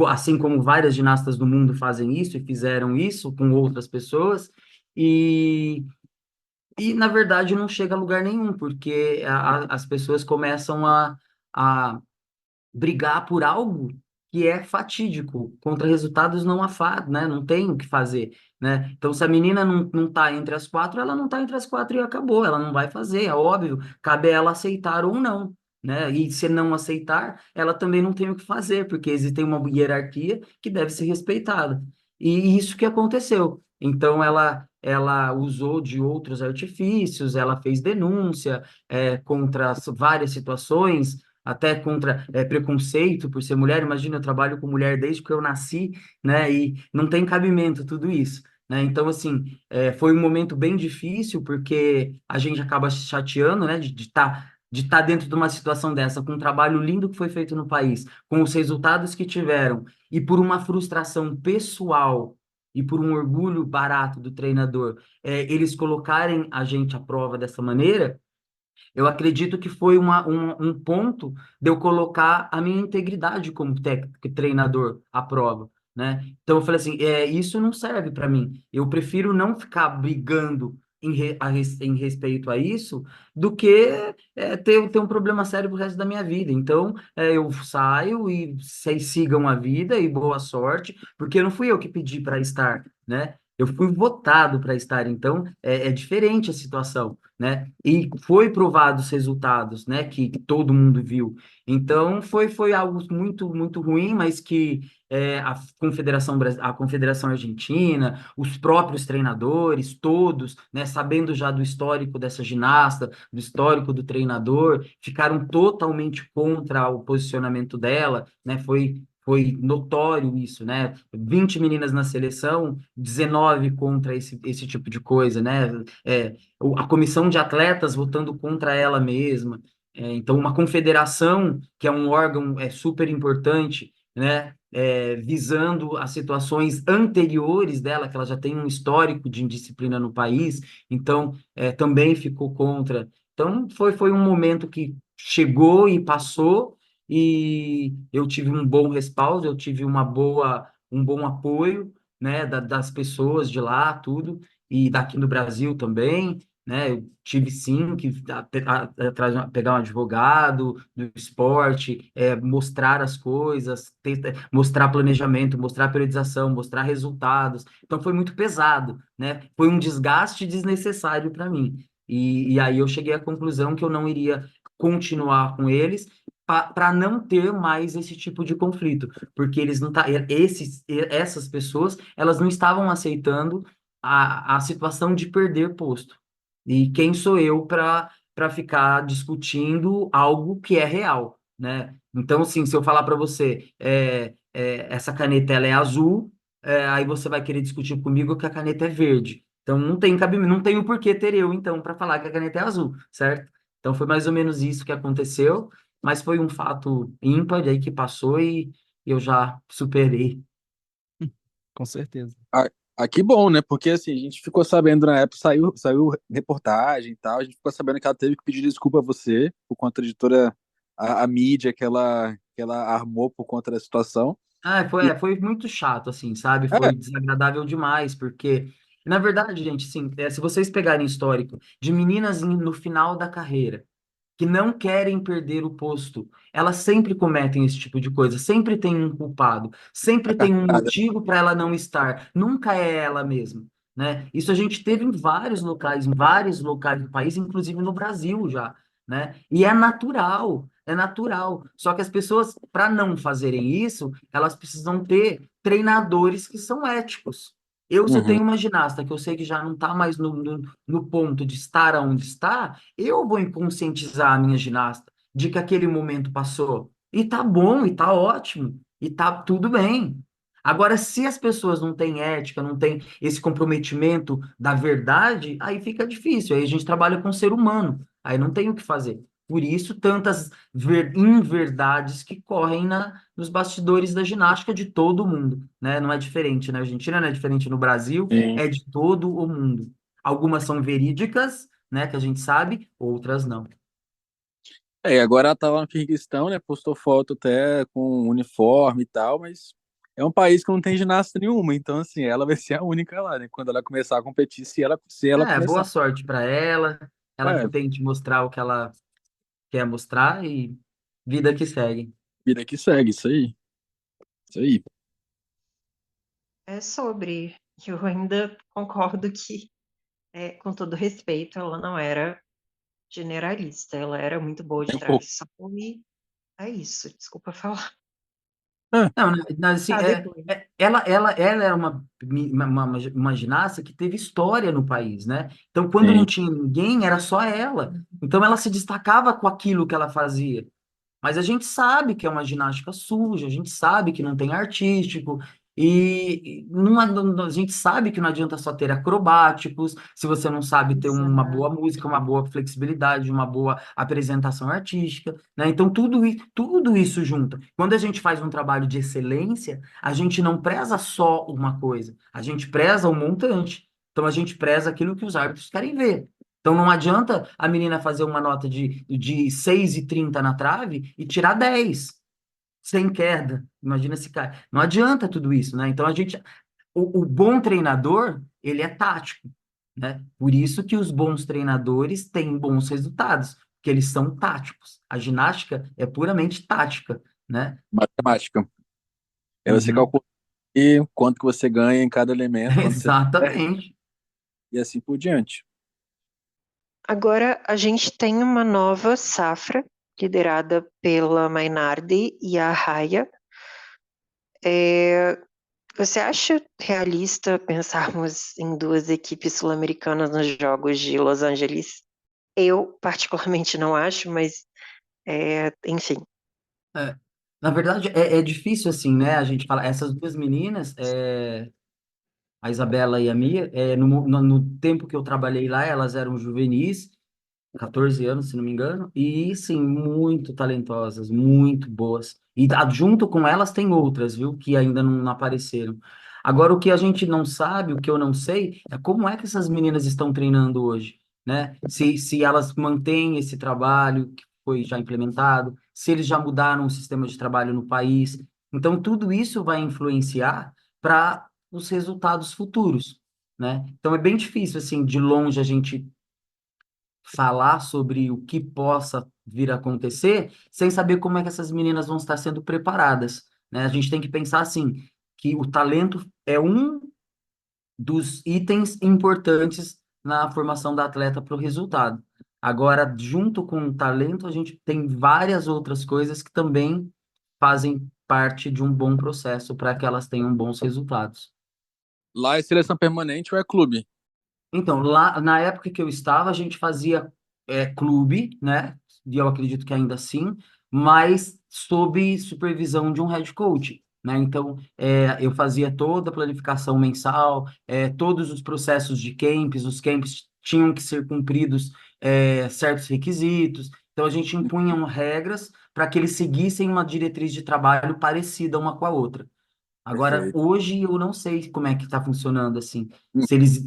assim como várias ginastas do mundo fazem isso e fizeram isso com outras pessoas, e, na verdade, não chega a lugar nenhum, porque as pessoas começam a brigar por algo que é fatídico, contra resultados não há né? Não tem o que fazer, né? Então, se a menina não tá entre as quatro, ela não tá entre as quatro e acabou, ela não vai fazer, é óbvio, cabe a ela aceitar ou não. né? E se não aceitar, ela também não tem o que fazer, porque existe uma hierarquia que deve ser respeitada. E isso que aconteceu. Então, ela usou de outros artifícios, ela fez denúncia contra várias situações, até contra preconceito por ser mulher. Imagina, eu trabalho com mulher desde que eu nasci, né? E não tem cabimento tudo isso. Né? Então, assim, foi um momento bem difícil, porque a gente acaba se chateando, né, de estar dentro de uma situação dessa, com um trabalho lindo que foi feito no país, com os resultados que tiveram, e por uma frustração pessoal e por um orgulho barato do treinador, eles colocarem a gente à prova dessa maneira. Eu acredito que foi um ponto de eu colocar a minha integridade como técnico e treinador à prova, né? Então eu falei assim, isso não serve para mim. Eu prefiro não ficar brigando em respeito a isso do que ter um problema sério pro resto da minha vida. Então eu saio e vocês sigam a vida e boa sorte, porque não fui eu que pedi para estar, né? Eu fui votado para estar, então é diferente a situação, né? E foi provado os resultados, né? Que todo mundo viu. Então foi algo muito muito ruim, mas que a Confederação Argentina, os próprios treinadores, todos, né? Sabendo já do histórico dessa ginasta, do histórico do treinador, ficaram totalmente contra o posicionamento dela, né? Foi notório isso, né? 20 meninas na seleção, 19 contra esse tipo de coisa, né? A comissão de atletas votando contra ela mesma. Então, uma confederação, que é um órgão super importante, né, visando as situações anteriores dela, que ela já tem um histórico de indisciplina no país, então também ficou contra. Então, foi um momento que chegou e passou, e eu tive um bom respaldo, eu tive um bom apoio, né, das pessoas de lá, tudo, e daqui no Brasil também, né? Eu tive sim que pegar um advogado do esporte, mostrar as coisas, mostrar planejamento, mostrar periodização, mostrar resultados. Então foi muito pesado, né? Foi um desgaste desnecessário para mim. E aí eu cheguei à conclusão que eu não iria continuar com eles para não ter mais esse tipo de conflito, porque eles não tá, essas pessoas, elas não estavam aceitando a situação de perder posto. E quem sou eu para ficar discutindo algo que é real, né? Então, assim, se eu falar para você, essa caneta ela é azul, aí você vai querer discutir comigo que a caneta é verde. Então, não tem cabimento, não tem o porquê ter eu, então, para falar que a caneta é azul, certo? Então, foi mais ou menos isso que aconteceu, mas foi um fato ímpar aí que passou e eu já superei. Com certeza. Que bom, né? Porque assim, a gente ficou sabendo na época, saiu reportagem e tal, a gente ficou sabendo que ela teve que pedir desculpa a você por conta de toda a mídia que ela armou por conta da situação. E, Foi muito chato, assim, sabe? é, Foi desagradável demais, porque, na verdade, gente, assim, se vocês pegarem histórico de meninas no final da carreira, que não querem perder o posto, elas sempre cometem esse tipo de coisa, sempre tem um culpado, a sempre tem um carteirada. motivo para ela não estar, nunca é ela mesma, né? Isso a gente teve em vários locais do país, inclusive no Brasil já, né? E é natural. Só que as pessoas, para não fazerem isso, elas precisam ter treinadores que são éticos. Se eu Uhum. tenho uma ginasta que eu sei que já não está mais no ponto de estar onde está, eu vou conscientizar a minha ginasta de que aquele momento passou. E tá bom, e tá ótimo, e tá tudo bem. Agora, se as pessoas não têm ética, não têm esse comprometimento da verdade, aí fica difícil. Aí a gente trabalha com o ser humano, aí não tem o que fazer. Por isso, tantas inverdades que correm nos bastidores da ginástica de todo o mundo, né? Não é diferente na Argentina, não é diferente no Brasil, Sim. é de todo o mundo. Algumas são verídicas, né, que a gente sabe, outras não. Agora ela tá lá no Quirguistão, né? Postou foto até com uniforme e tal, mas é um país que não tem ginasta nenhuma, então assim, ela vai ser a única lá, né? Quando ela começar a competir, se ela Boa começar. sorte para ela que É, tente mostrar o que ela quer mostrar e vida que segue. vida que segue, isso aí. Isso aí. É sobre. Eu ainda concordo que, com todo respeito, ela não era generalista. Ela era muito boa de Nem um pouco. tradição e é isso. Desculpa falar. Ah, Não, assim, Tá, depois. ela era uma ginasta que teve história no país, né? Então, quando não sim. tinha ninguém, era só ela. Então, ela se destacava com aquilo que ela fazia. Mas a gente sabe que é uma ginástica suja, a gente sabe que não tem artístico, e a gente sabe que não adianta só ter acrobáticos, se você não sabe ter uma boa música, uma boa flexibilidade, uma boa apresentação artística, né? Então, tudo isso junto. Quando a gente faz um trabalho de excelência, a gente não preza só uma coisa, a gente preza o montante. Então, a gente preza aquilo que os árbitros querem ver. Então não adianta a menina fazer uma nota de 6,30 na trave e tirar 10 sem queda. Imagina se cai. Não adianta tudo isso, né? Então o bom treinador, ele é tático, né? Por isso que os bons treinadores têm bons resultados, porque eles são táticos. A ginástica é puramente tática, né? Matemática. É você Uhum. calcular e quanto que você ganha em cada elemento, quanto você perde, Exatamente. e assim por diante. Agora a gente tem uma nova safra liderada pela Mainardi e a Raya. Você acha realista pensarmos em duas equipes sul-americanas nos Jogos de Los Angeles? Eu, particularmente, não acho, mas, enfim. É. Na verdade, é difícil assim, né? A gente fala, essas duas meninas, a Isabela e a Mia, no tempo que eu trabalhei lá, elas eram juvenis, 14 anos, se não me engano, e sim, muito talentosas, muito boas. E junto com elas tem outras, viu, que ainda não apareceram. Agora, o que a gente não sabe, o que eu não sei, é como é que essas meninas estão treinando hoje, né? Se elas mantêm esse trabalho que foi já implementado, se eles já mudaram o sistema de trabalho no país. Então, tudo isso vai influenciar para os resultados futuros, né? Então, é bem difícil, assim, de longe a gente falar sobre o que possa vir a acontecer, sem saber como é que essas meninas vão estar sendo preparadas, né? A gente tem que pensar assim, que o talento é um dos itens importantes na formação da atleta para o resultado. Agora, junto com o talento, a gente tem várias outras coisas que também fazem parte de um bom processo para que elas tenham bons resultados. Lá é seleção permanente ou é clube? Então, lá na época que eu estava, a gente fazia clube, né? E eu acredito que ainda assim, mas sob supervisão de um head coach, né? Então, eu fazia toda a planificação mensal, todos os processos de camps, os camps tinham que ser cumpridos certos requisitos. Então, a gente impunha regras para que eles seguissem uma diretriz de trabalho parecida uma com a outra. Agora, Perfeito. hoje eu não sei como é que está funcionando assim. Hum. Se eles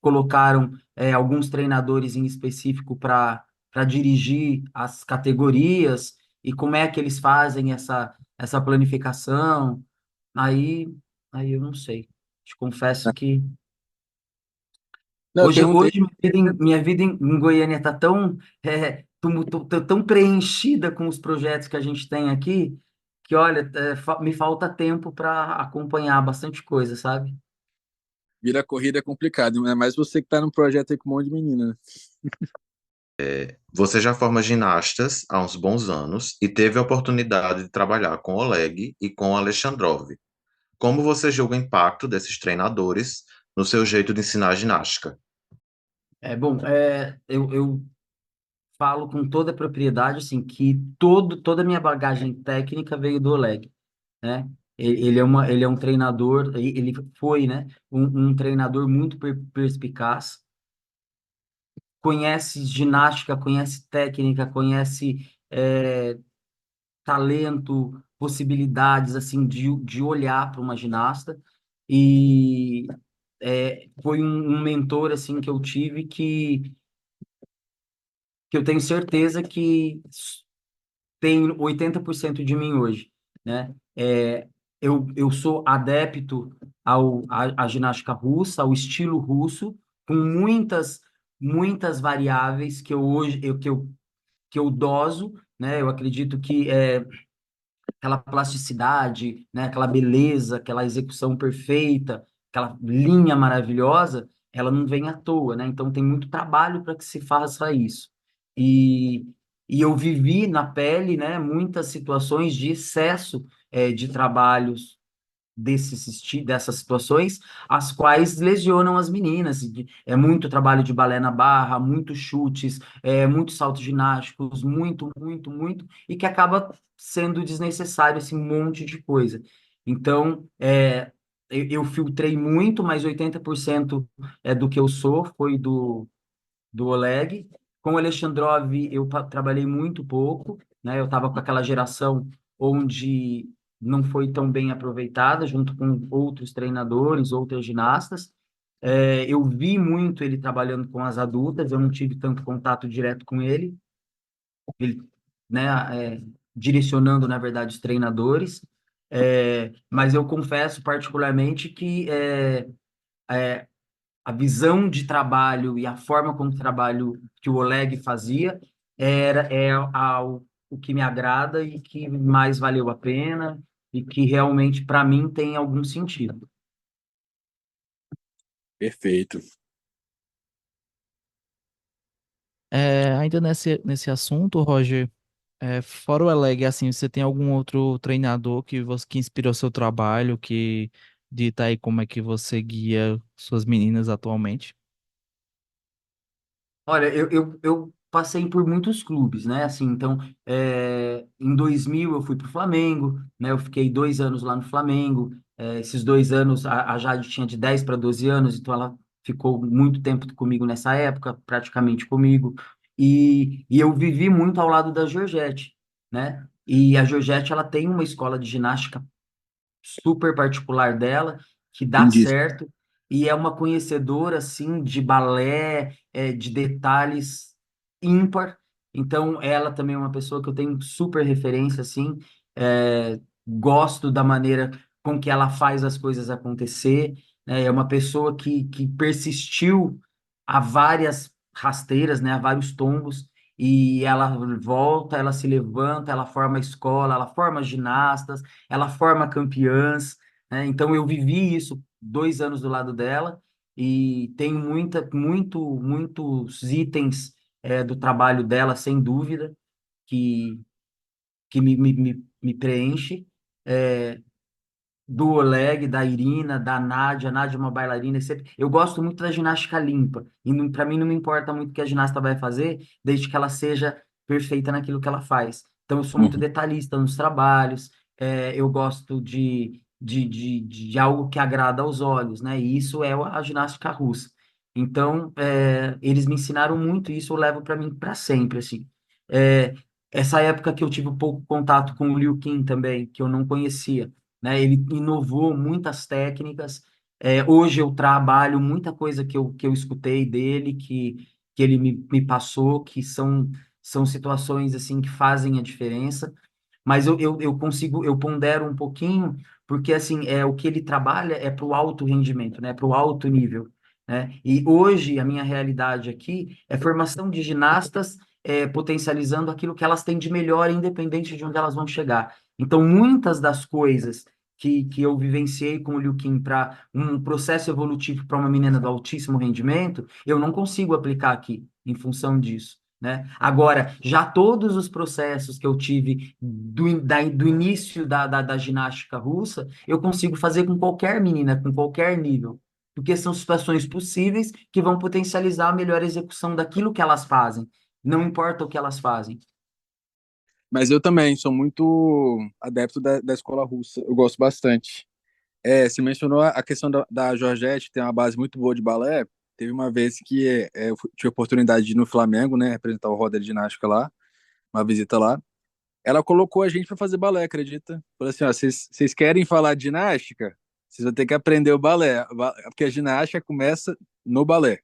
colocaram alguns treinadores em específico para dirigir as categorias e como é que eles fazem essa planificação, aí, aí eu não sei. Te confesso que Não, eu hoje perguntei. minha vida em Goiânia está tão preenchida com os projetos que a gente tem aqui que, olha, me falta tempo para acompanhar bastante coisa, sabe? Vira corrida é complicado, né? Mas você que tá num projeto aí com um monte de menina, né? Você já forma ginastas há uns bons anos e teve a oportunidade de trabalhar com Oleg e com Alexandrov. Como você julga o impacto desses treinadores no seu jeito de ensinar ginástica? Eu falo com toda a propriedade, assim, que toda a minha bagagem técnica veio do Oleg, né? Ele é um treinador, ele foi, né, um treinador muito perspicaz, conhece ginástica, conhece técnica, conhece talento, possibilidades, assim, de olhar para uma ginasta, e foi um mentor, assim, que eu tive que eu tenho certeza que tem 80% de mim hoje, né? Eu sou adepto à ginástica russa, ao estilo russo, com muitas variáveis que eu hoje que eu doso, né? Eu acredito que aquela plasticidade, né? Aquela beleza, aquela execução perfeita, aquela linha maravilhosa, ela não vem à toa, né? Então tem muito trabalho para que se faça isso. E, e eu vivi na pele, né, muitas situações de excesso de trabalhos dessas situações, as quais lesionam as meninas. É muito trabalho de balé na barra, muitos chutes, muitos saltos ginásticos, muito, e que acaba sendo desnecessário esse monte de coisa. Então, eu filtrei muito, mas 80% do que eu sou foi do Oleg. Com o Alexandrov, eu trabalhei muito pouco, né? Eu estava com aquela geração onde não foi tão bem aproveitada, junto com outros treinadores, outras ginastas. Eu vi muito ele trabalhando com as adultas, eu não tive tanto contato direto com ele, né, direcionando, na verdade, os treinadores. Mas eu confesso particularmente que a visão de trabalho e a forma como o trabalho que o Oleg fazia o que me agrada e que mais valeu a pena e que realmente, para mim, tem algum sentido. Perfeito. Ainda nesse assunto, Roger, fora o Eleg, assim, você tem algum outro treinador que inspirou seu trabalho, que dita aí como é que você guia suas meninas atualmente? Olha, eu passei por muitos clubes, né? Assim, então, em 2000 eu fui para o Flamengo, né? Eu fiquei 2 anos lá no Flamengo. Esses 2 anos, a Jade tinha de 10 para 12 anos, então ela ficou muito tempo comigo nessa época, praticamente comigo. E eu vivi muito ao lado da Georgette, né? E a Georgette, ela tem uma escola de ginástica super particular dela, que dá Lindíssimo. certo, e é uma conhecedora, assim, de balé, de detalhes ímpar. Então, ela também é uma pessoa que eu tenho super referência, assim, gosto da maneira com que ela faz as coisas acontecer, né? É uma pessoa que persistiu a várias rasteiras, né? A vários tombos, e ela volta, ela se levanta, ela forma escola, ela forma ginastas, ela forma campeãs, né? Então eu vivi isso 2 anos do lado dela e tenho muitos itens do trabalho dela, sem dúvida, que, que me preenche. É, do Oleg, da Irina, da Nádia. A Nádia é uma bailarina. Eu gosto muito da ginástica limpa. E para mim não me importa muito o que a ginasta vai fazer, desde que ela seja perfeita naquilo que ela faz. Então eu sou muito Uhum. detalhista nos trabalhos. Eu gosto de algo que agrada aos olhos, né? E isso é a ginástica russa. Então, eles me ensinaram muito e isso eu levo para mim para sempre, assim. É, essa época que eu tive um pouco contato com o Liu Qin também, que eu não conhecia, né? Ele inovou muitas técnicas. Hoje eu trabalho muita coisa que eu escutei dele, que ele me passou, que são situações assim que fazem a diferença. Mas eu consigo, eu pondero um pouquinho, porque assim, o que ele trabalha é para o alto rendimento, né? Para o alto nível, né? E hoje a minha realidade aqui é formação de ginastas, potencializando aquilo que elas têm de melhor, independente de onde elas vão chegar. Então, muitas das coisas que eu vivenciei com o Liu Qin para um processo evolutivo para uma menina do altíssimo rendimento, eu não consigo aplicar aqui, em função disso, né? Agora, já todos os processos que eu tive do início da ginástica russa, eu consigo fazer com qualquer menina, com qualquer nível, porque são situações possíveis que vão potencializar a melhor execução daquilo que elas fazem, não importa o que elas fazem. Mas eu também sou muito adepto da escola russa. Eu gosto bastante. Você mencionou a questão da Georgette, que tem uma base muito boa de balé. Teve uma vez que eu tive a oportunidade de ir no Flamengo, né, representar o Roda de Ginástica lá, uma visita lá. Ela colocou a gente para fazer balé, acredita? Falou assim, ó, vocês querem falar de ginástica? Vocês vão ter que aprender o balé, porque a ginástica começa no balé.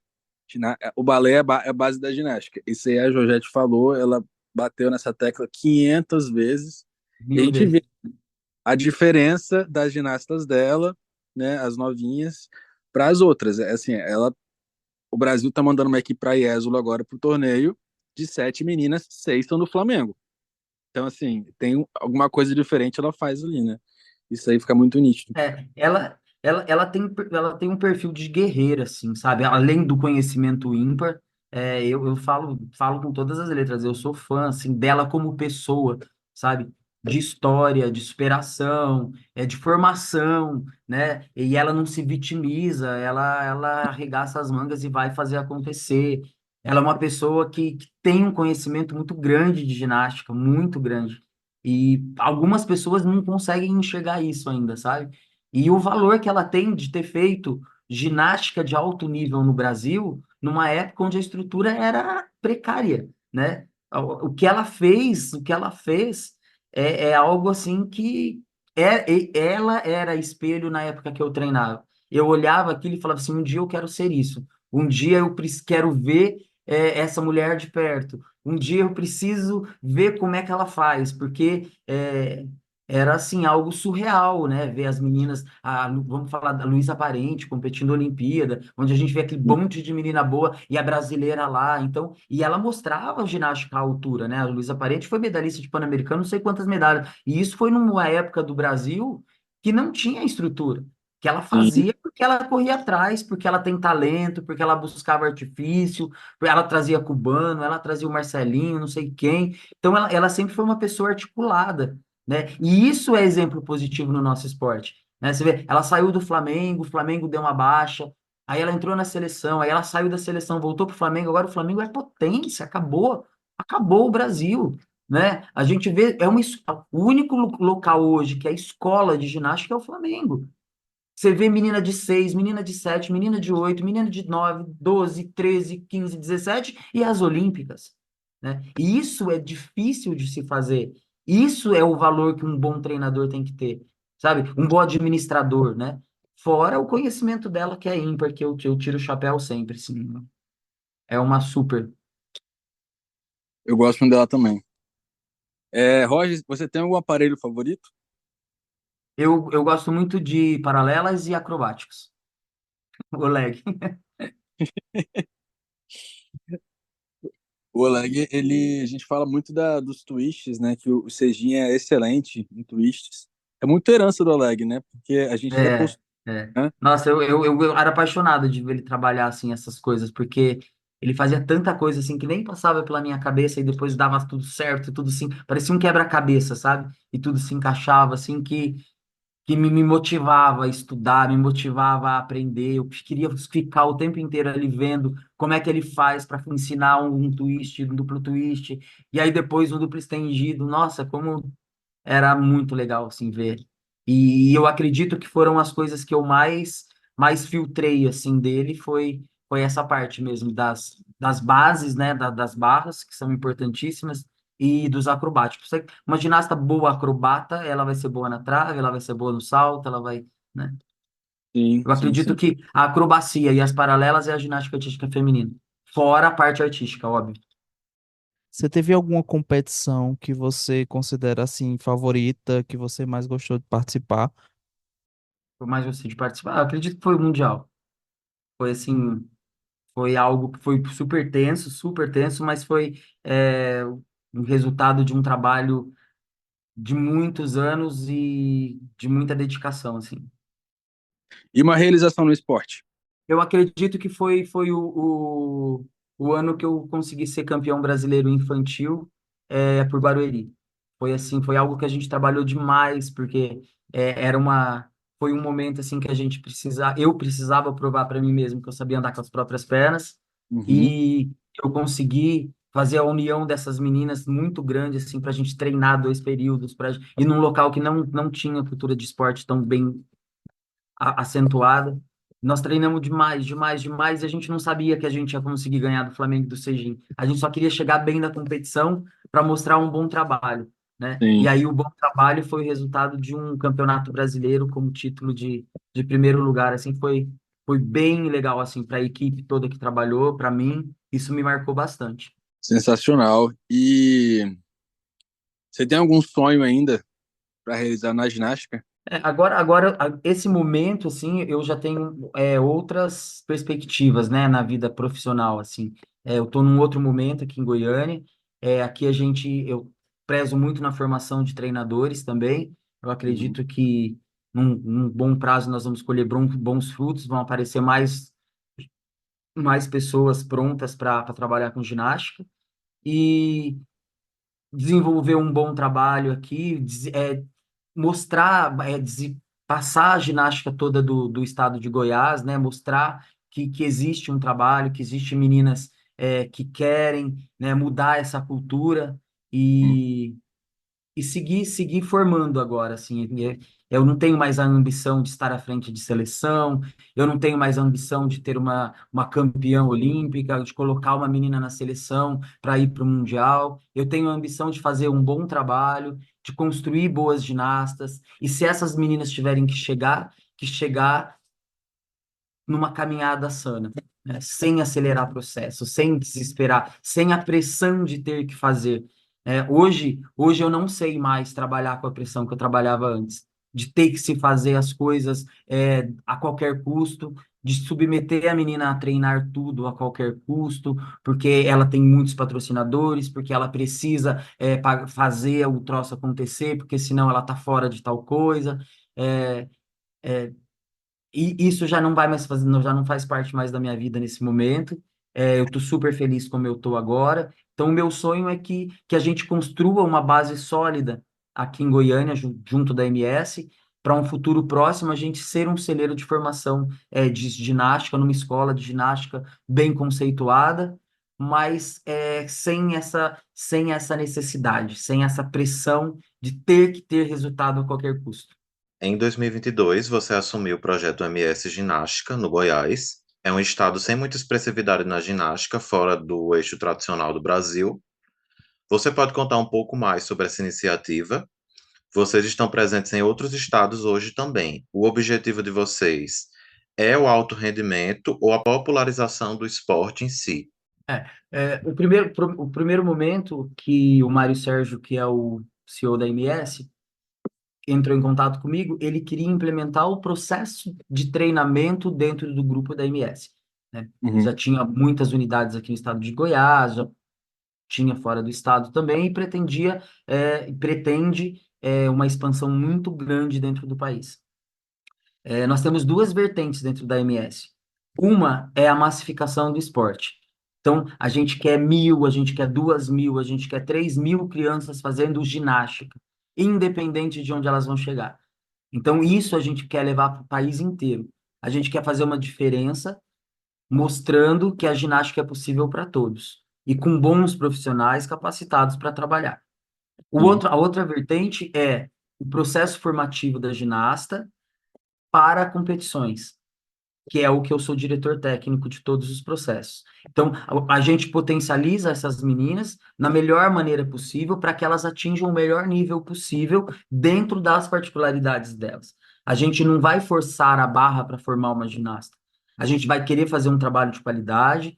O balé é a base da ginástica. Isso aí a Georgette falou, ela bateu nessa tecla 500 vezes, e a Mil gente vê vezes. a diferença das ginastas dela, né, as novinhas, para as outras. Assim, o Brasil tá mandando uma equipe para IESULO agora pro torneio de 7 meninas, 6 estão no Flamengo. Então, assim, tem alguma coisa diferente ela faz ali, né? Isso aí fica muito nítido. Ela tem um perfil de guerreira, assim, sabe? Além do conhecimento ímpar, eu falo com todas as letras, eu sou fã, assim, dela como pessoa, sabe? De história, de superação, de formação, né? E ela não se vitimiza, ela arregaça as mangas e vai fazer acontecer. Ela é uma pessoa que tem um conhecimento muito grande de ginástica, muito grande. E algumas pessoas não conseguem enxergar isso ainda, sabe? E o valor que ela tem de ter feito ginástica de alto nível no Brasil, numa época onde a estrutura era precária, né? O que ela fez é algo assim que ela era espelho na época que eu treinava. Eu olhava aquilo e falava assim, um dia eu quero ser isso. Um dia eu quero ver essa mulher de perto. Um dia eu preciso ver como é que ela faz, porque era assim algo surreal, né? Ver as meninas, vamos falar da Luísa Parente competindo na Olimpíada, onde a gente vê aquele monte de menina boa e a brasileira lá. Então, e ela mostrava ginástica à altura, né? A Luísa Parente foi medalhista de Pan-Americano, não sei quantas medalhas. E isso foi numa época do Brasil que não tinha estrutura, que ela Sim. fazia porque ela corria atrás, porque ela tem talento, porque ela buscava artifício, ela trazia cubano, ela trazia o Marcelinho, não sei quem. Então, ela sempre foi uma pessoa articulada, né? E isso é exemplo positivo no nosso esporte, né? Você vê, ela saiu do Flamengo, o Flamengo deu uma baixa, aí ela entrou na seleção, aí ela saiu da seleção, voltou para o Flamengo, agora o Flamengo é potência, acabou o Brasil, né? A gente vê, o único local hoje que é escola de ginástica é o Flamengo. Você vê menina de 6, menina de 7, menina de 8, menina de 9, 12, 13, 15, 17 e as olímpicas, né? E isso é difícil de se fazer. Isso é o valor que um bom treinador tem que ter, sabe? Um bom administrador, né? Fora o conhecimento dela que é ímpar, que eu tiro o chapéu sempre, sim. É uma super. Eu gosto muito dela também. Roger, você tem algum aparelho favorito? Eu gosto muito de paralelas e acrobáticos. O leg. O Oleg, a gente fala muito dos twists, né? Que o Sejinho é excelente em twists. É muito herança do Oleg, né? Porque a gente até É, postou, é. né? Nossa, eu era apaixonado de ver ele trabalhar assim essas coisas, porque ele fazia tanta coisa assim que nem passava pela minha cabeça e depois dava tudo certo, tudo assim, parecia um quebra-cabeça, sabe? E tudo se encaixava assim que me motivava a estudar, me motivava a aprender. Eu queria ficar o tempo inteiro ali vendo como é que ele faz para ensinar um twist, um duplo twist, e aí depois um duplo estendido. Nossa, como era muito legal assim ver. E eu acredito que foram as coisas que eu mais filtrei assim dele foi essa parte mesmo das bases, né, das barras que são importantíssimas e dos acrobáticos. Uma ginasta boa acrobata, ela vai ser boa na trave, ela vai ser boa no salto, ela vai, né? Sim, Eu sim, acredito sim. que a acrobacia e as paralelas é a ginástica artística feminina, fora a parte artística, óbvio. Você teve alguma competição que você considera assim favorita, que você mais gostou de participar? Por mais você de participar, eu acredito que foi o mundial. Foi assim, foi algo que foi super tenso, mas foi um resultado de um trabalho de muitos anos e de muita dedicação, assim. E uma realização no esporte? Eu acredito que foi o ano que eu consegui ser campeão brasileiro infantil por Barueri. Foi assim, foi algo que a gente trabalhou demais, porque foi um momento assim que eu precisava provar para mim mesmo que eu sabia andar com as próprias pernas Uhum. e eu consegui fazer a união dessas meninas muito grande assim para a gente treinar 2 períodos e num local que não tinha cultura de esporte tão bem acentuada. Nós treinamos demais, demais, demais, e a gente não sabia que a gente ia conseguir ganhar do Flamengo e do Sejim. A gente só queria chegar bem na competição para mostrar um bom trabalho, né? E Sim, aí o bom trabalho foi o resultado de um campeonato brasileiro como título de primeiro lugar, assim, foi bem legal, assim, para a equipe toda que trabalhou, para mim, isso me marcou bastante. sensacional. E você tem algum sonho ainda para realizar na ginástica? Esse momento, assim, eu já tenho outras perspectivas, né, na vida profissional, assim. Eu estou num outro momento aqui em Goiânia. Aqui eu prezo muito na formação de treinadores também. Eu Uhum. acredito que num bom prazo nós vamos colher bons frutos, vão aparecer mais pessoas prontas para trabalhar com ginástica e desenvolver um bom trabalho aqui, mostrar, passar a ginástica toda do estado de Goiás, né? Mostrar que existe um trabalho, que existe meninas que querem, né, mudar essa cultura Hum. e seguir formando agora, assim. Eu não tenho mais a ambição de estar à frente de seleção, eu não tenho mais a ambição de ter uma campeã olímpica, de colocar uma menina na seleção para ir para o Mundial. Eu tenho a ambição de fazer um bom trabalho, de construir boas ginastas, e se essas meninas tiverem que chegar numa caminhada sana, né? Sem acelerar processo, sem desesperar, sem a pressão de ter que fazer. Hoje eu não sei mais trabalhar com a pressão que eu trabalhava antes, de ter que se fazer as coisas a qualquer custo, de submeter a menina a treinar tudo a qualquer custo, porque ela tem muitos patrocinadores, porque ela precisa fazer o troço acontecer, porque senão ela está fora de tal coisa. É, e isso já não vai mais fazer, já não faz parte mais da minha vida nesse momento. Eu estou super feliz como eu estou agora. Então, o meu sonho é que a gente construa uma base sólida aqui em Goiânia, junto da MS, para um futuro próximo a gente ser um celeiro de formação de ginástica, numa escola de ginástica bem conceituada, mas sem essa necessidade, sem essa pressão de ter que ter resultado a qualquer custo. Em 2022, você assumiu o projeto MS Ginástica, no Goiás. É um estado sem muita expressividade na ginástica, fora do eixo tradicional do Brasil. Você pode contar um pouco mais sobre essa iniciativa? Vocês estão presentes em outros estados hoje também. O objetivo de vocês é o alto rendimento ou a popularização do esporte em si? O primeiro momento que o Mário Sérgio, que é o CEO da MS, entrou em contato comigo, ele queria implementar o processo de treinamento dentro do grupo da MS, né? Já Uhum. tinha muitas unidades aqui no estado de Goiás, já tinha fora do estado também, e pretende uma expansão muito grande dentro do país. Nós temos duas vertentes dentro da MS. Uma é a massificação do esporte. Então, a gente quer 1.000, a gente quer 2.000, a gente quer 3.000 crianças fazendo ginástica, independente de onde elas vão chegar. Então, isso a gente quer levar para o país inteiro. A gente quer fazer uma diferença, mostrando que a ginástica é possível para todos e com bons profissionais capacitados para trabalhar. Uhum. A outra vertente é o processo formativo da ginasta para competições, que é o que eu sou diretor técnico de todos os processos. Então, a gente potencializa essas meninas na melhor maneira possível para que elas atinjam o melhor nível possível dentro das particularidades delas. A gente não vai forçar a barra para formar uma ginasta. A gente vai querer fazer um trabalho de qualidade.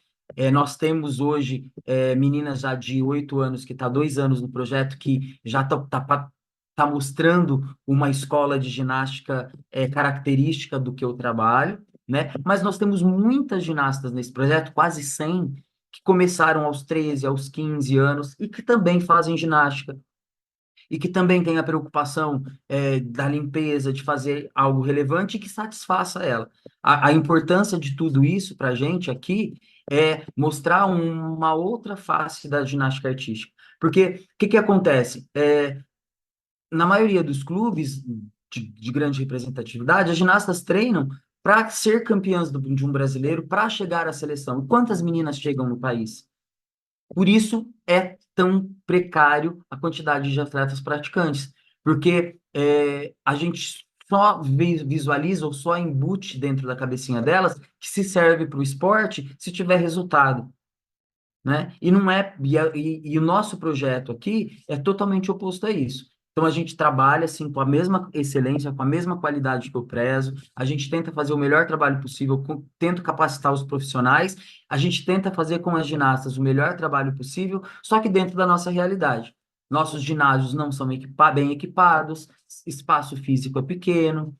Nós temos hoje meninas já de 8 anos que está 2 anos no projeto que já tá mostrando uma escola de ginástica característica do que eu trabalho, né? Mas nós temos muitas ginastas nesse projeto, quase 100, que começaram aos 13, aos 15 anos e que também fazem ginástica e que também têm a preocupação da limpeza, de fazer algo relevante e que satisfaça ela. A importância de tudo isso para a gente aqui é mostrar uma outra face da ginástica artística. Porque o que acontece? Na maioria dos clubes de grande representatividade, as ginastas treinam para ser campeãs de um brasileiro, para chegar à seleção. E quantas meninas chegam no país? Por isso é tão precário a quantidade de atletas praticantes, porque a gente só visualiza ou só embute dentro da cabecinha delas que se serve para o esporte se tiver resultado, né? E não é e o nosso projeto aqui é totalmente oposto a isso. Então a gente trabalha assim com a mesma excelência, com a mesma qualidade que eu prezo. A gente tenta fazer o melhor trabalho possível, tento capacitar os profissionais. A gente tenta fazer com as ginastas o melhor trabalho possível, só que dentro da nossa realidade. Nossos ginásios não são bem equipados, espaço físico é pequeno,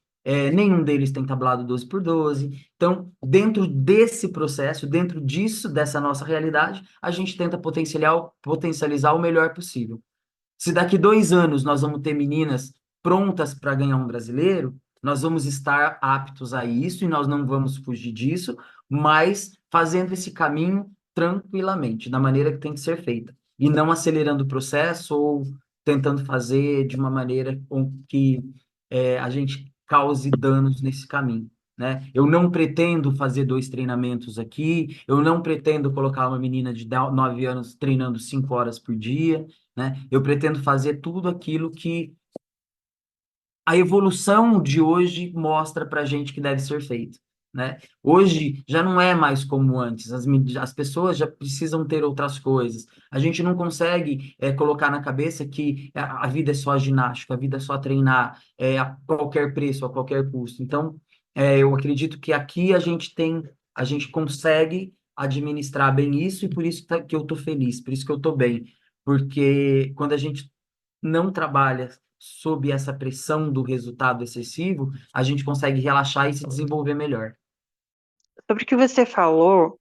nenhum deles tem tablado 12x12. Então, dentro desse processo, dentro disso, dessa nossa realidade, a gente tenta potencializar o melhor possível. Se daqui 2 anos nós vamos ter meninas prontas para ganhar um brasileiro, nós vamos estar aptos a isso e nós não vamos fugir disso, mas fazendo esse caminho tranquilamente, da maneira que tem que ser feita, e não acelerando o processo ou tentando fazer de uma maneira com que a gente cause danos nesse caminho. Né? Eu não pretendo fazer 2 treinamentos aqui, eu não pretendo colocar uma menina de 9 anos treinando 5 horas por dia, né? Eu pretendo fazer tudo aquilo que a evolução de hoje mostra para a gente que deve ser feito, né? Hoje já não é mais como antes, as pessoas já precisam ter outras coisas. A gente não consegue colocar na cabeça que a vida é só ginástica, a vida é só treinar a qualquer preço, a qualquer custo. Então, eu acredito que aqui a gente consegue administrar bem isso e por isso que eu estou feliz, por isso que eu estou bem, porque quando a gente não trabalha sob essa pressão do resultado excessivo, a gente consegue relaxar e se desenvolver melhor. Sobre o que você falou,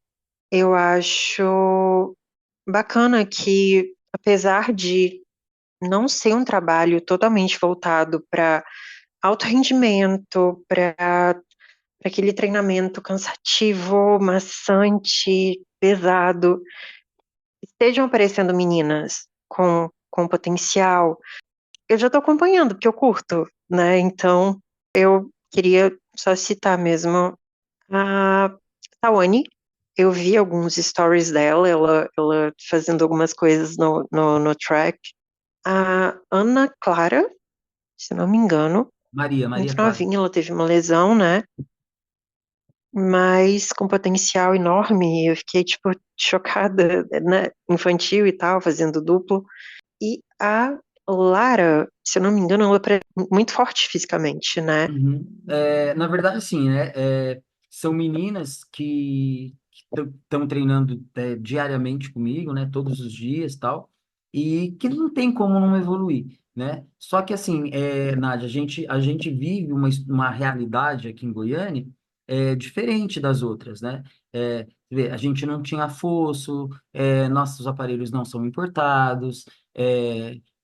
eu acho bacana que, apesar de não ser um trabalho totalmente voltado para alto rendimento, para aquele treinamento cansativo, maçante, pesado, estejam aparecendo meninas com potencial. Eu já estou acompanhando, porque eu curto, né? Então, eu queria só citar mesmo a Tawane. Eu vi alguns stories dela, ela fazendo algumas coisas no track. A Ana Clara, se não me engano, Maria muito Clara. novinha, ela teve uma lesão, né? Mas com potencial enorme. Eu fiquei, tipo, chocada, né? Infantil e tal, fazendo duplo. E a Lara, se eu não me engano, ela é muito forte fisicamente, né? Uhum. Na verdade, assim, né? São meninas que estão treinando diariamente comigo, né? Todos os dias, tal, e que não tem como não evoluir, né? Só que assim, Nádia, a gente vive uma realidade aqui em Goiânia diferente das outras, né? A gente não tinha fosso, nossos aparelhos não são importados,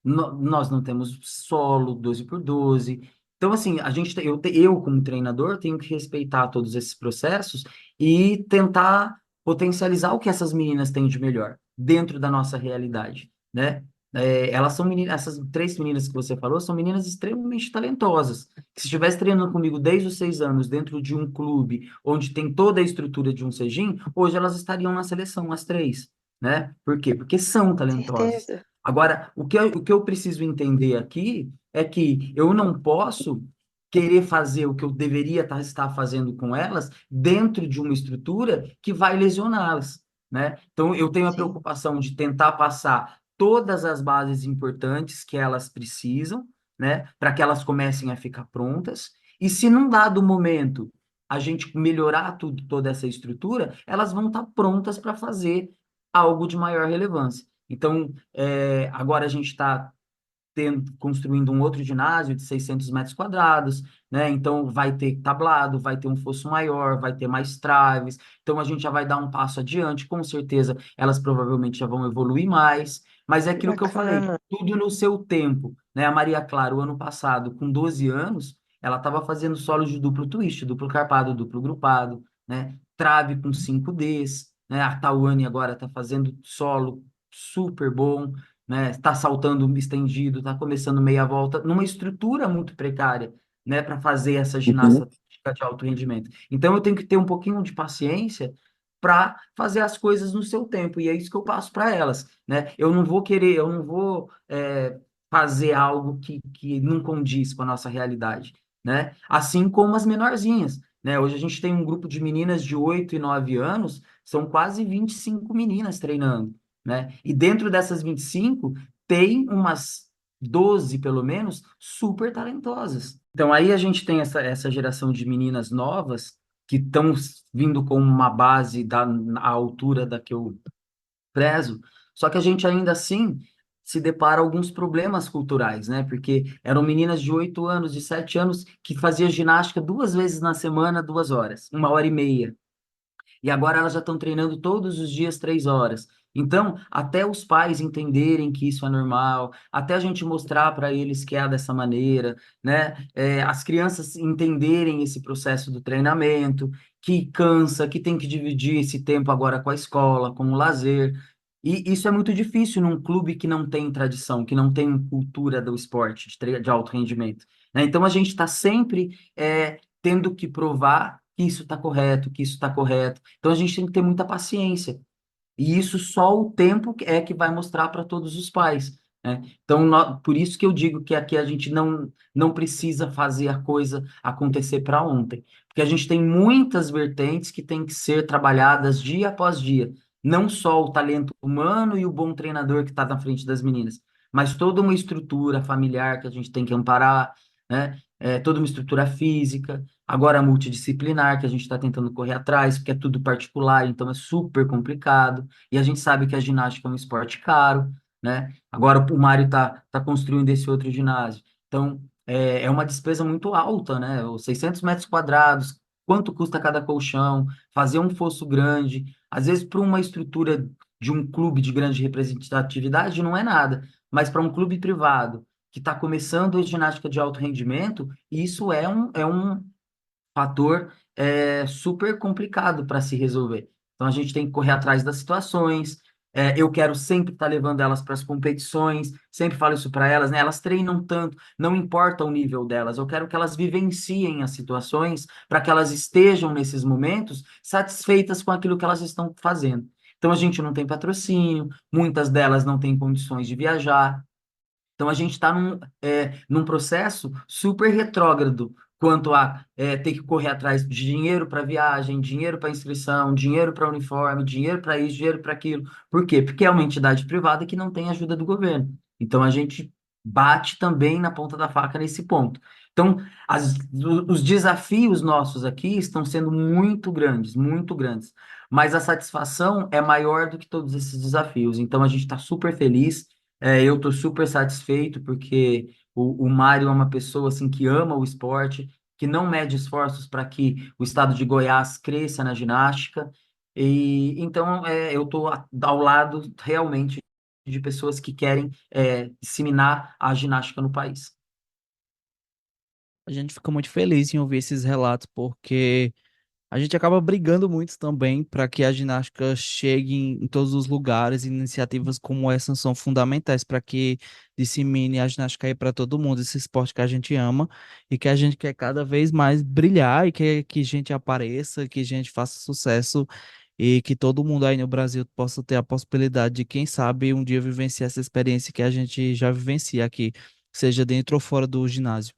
nós não temos solo 12x12. Então, assim, eu, como treinador, tenho que respeitar todos esses processos e tentar potencializar o que essas meninas têm de melhor dentro da nossa realidade, né? Elas são meninas, essas 3 meninas que você falou são meninas extremamente talentosas. Que se estivesse treinando comigo desde os 6 anos dentro de um clube onde tem toda a estrutura de um Sejim, hoje elas estariam na seleção, as 3, né? Por quê? Porque são talentosas. Certeza. Agora, o que eu preciso entender aqui é que eu não posso querer fazer o que eu deveria estar fazendo com elas dentro de uma estrutura que vai lesioná-las, né? Então, eu tenho a Sim. preocupação de tentar passar todas as bases importantes que elas precisam, né, para que elas comecem a ficar prontas. E se num dado momento a gente melhorar toda essa estrutura, elas vão estar prontas para fazer algo de maior relevância. Então, agora a gente está construindo um outro ginásio de 600 metros quadrados, né? Então vai ter tablado, vai ter um fosso maior, vai ter mais traves. Então a gente já vai dar um passo adiante, com certeza elas provavelmente já vão evoluir mais, mas é Que aquilo que eu falei, bacana. tudo no seu tempo, né? A Maria Clara, o ano passado, com 12 anos, ela estava fazendo solos de duplo twist, duplo carpado, duplo grupado, né? Trave com 5Ds, né? A Tawane agora está fazendo solo super bom, né? Está saltando estendido, está começando meia volta, numa estrutura muito precária, né? Para fazer essa Uhum. ginástica de alto rendimento. Então eu tenho que ter um pouquinho de paciência para fazer as coisas no seu tempo, e é isso que eu passo para elas, né? Eu não vou fazer algo que não condiz com a nossa realidade, né? Assim como as menorzinhas, né? Hoje a gente tem um grupo de meninas de 8 e 9 anos, são quase 25 meninas treinando, né? E dentro dessas 25, tem umas 12, pelo menos, super talentosas. Então, aí a gente tem essa geração de meninas novas que estão vindo com uma base à altura da que eu prezo, só que a gente ainda assim se depara alguns problemas culturais, né? Porque eram meninas de 8 anos, de 7 anos, que faziam ginástica 2 vezes na semana, 2 horas, 1 hora e meia. E agora elas já estão treinando todos os dias 3 horas. Então, até os pais entenderem que isso é normal, até a gente mostrar para eles que é dessa maneira, né? As crianças entenderem esse processo do treinamento, que cansa, que tem que dividir esse tempo agora com a escola, com o lazer. E isso é muito difícil num clube que não tem tradição, que não tem cultura do esporte, de alto rendimento, né? Então a gente está sempre tendo que provar que isso está correto, que isso está correto. Então a gente tem que ter muita paciência. E isso só o tempo é que vai mostrar para todos os pais, né? Então, por isso que eu digo que aqui a gente não precisa fazer a coisa acontecer para ontem, porque a gente tem muitas vertentes que têm que ser trabalhadas dia após dia, não só o talento humano e o bom treinador que está na frente das meninas, mas toda uma estrutura familiar que a gente tem que amparar, né? Toda uma estrutura física, agora multidisciplinar, que a gente está tentando correr atrás, porque é tudo particular, então é super complicado. E a gente sabe que a ginástica é um esporte caro, né? Agora o Mário tá construindo esse outro ginásio. Então, é uma despesa muito alta, né? Os 600 metros quadrados, quanto custa cada colchão, fazer um fosso grande. Às vezes, para uma estrutura de um clube de grande representatividade, não é nada. Mas para um clube privado que está começando a ginástica de alto rendimento, isso é um fator super complicado para se resolver. Então a gente tem que correr atrás das situações. Eu quero sempre estar levando elas para as competições, sempre falo isso para elas, né? Elas treinam tanto, não importa o nível delas, eu quero que elas vivenciem as situações para que elas estejam nesses momentos satisfeitas com aquilo que elas estão fazendo. Então a gente não tem patrocínio, muitas delas não têm condições de viajar, então, a gente está num processo super retrógrado quanto a ter que correr atrás de dinheiro para viagem, dinheiro para inscrição, dinheiro para uniforme, dinheiro para isso, dinheiro para aquilo. Por quê? Porque é uma entidade privada que não tem ajuda do governo. Então, a gente bate também na ponta da faca nesse ponto. Então, os desafios nossos aqui estão sendo muito grandes, muito grandes. Mas a satisfação é maior do que todos esses desafios. Então, a gente está super feliz. Eu estou super satisfeito porque o Mário é uma pessoa assim que ama o esporte, que não mede esforços para que o estado de Goiás cresça na ginástica. E então eu estou ao lado realmente de pessoas que querem disseminar a ginástica no país. A gente fica muito feliz em ouvir esses relatos, porque a gente acaba brigando muito também para que a ginástica chegue em todos os lugares. Iniciativas como essa são fundamentais para que dissemine a ginástica aí para todo mundo, esse esporte que a gente ama e que a gente quer cada vez mais brilhar e que gente apareça, que gente faça sucesso e que todo mundo aí no Brasil possa ter a possibilidade de, quem sabe, um dia vivenciar essa experiência que a gente já vivencia aqui, seja dentro ou fora do ginásio.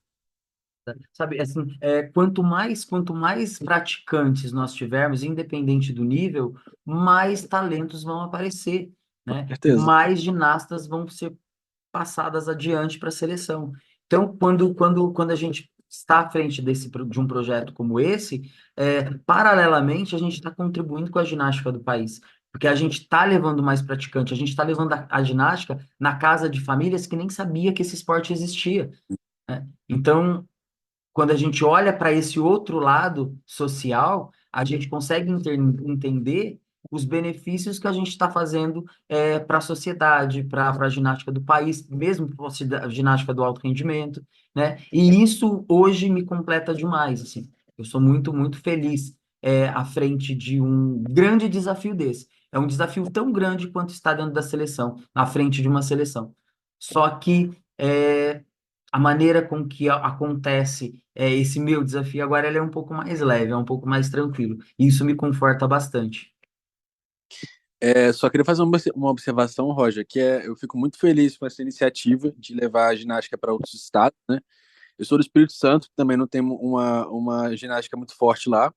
Sabe, assim, quanto mais praticantes nós tivermos, independente do nível, mais talentos vão aparecer, né? Certeza. Mais ginastas vão ser passadas adiante para a seleção. Então, quando a gente está à frente de um projeto como esse, paralelamente, a gente está contribuindo com a ginástica do país. Porque a gente está levando mais praticante, a gente está levando a ginástica na casa de famílias que nem sabia que esse esporte existia, né? Então, quando a gente olha para esse outro lado social, a gente consegue entender os benefícios que a gente está fazendo para a sociedade, para a ginástica do país, mesmo para a ginástica do alto rendimento, né? E isso hoje me completa demais, assim. Eu sou muito, muito feliz à frente de um grande desafio desse. É um desafio tão grande quanto estar dentro da seleção, à frente de uma seleção. Só que a maneira com que acontece esse meu desafio agora ele é um pouco mais leve, é um pouco mais tranquilo. E isso me conforta bastante. Só queria fazer uma observação, Roger, eu fico muito feliz com essa iniciativa de levar a ginástica para outros estados, né? Eu sou do Espírito Santo, também não tem uma ginástica muito forte lá.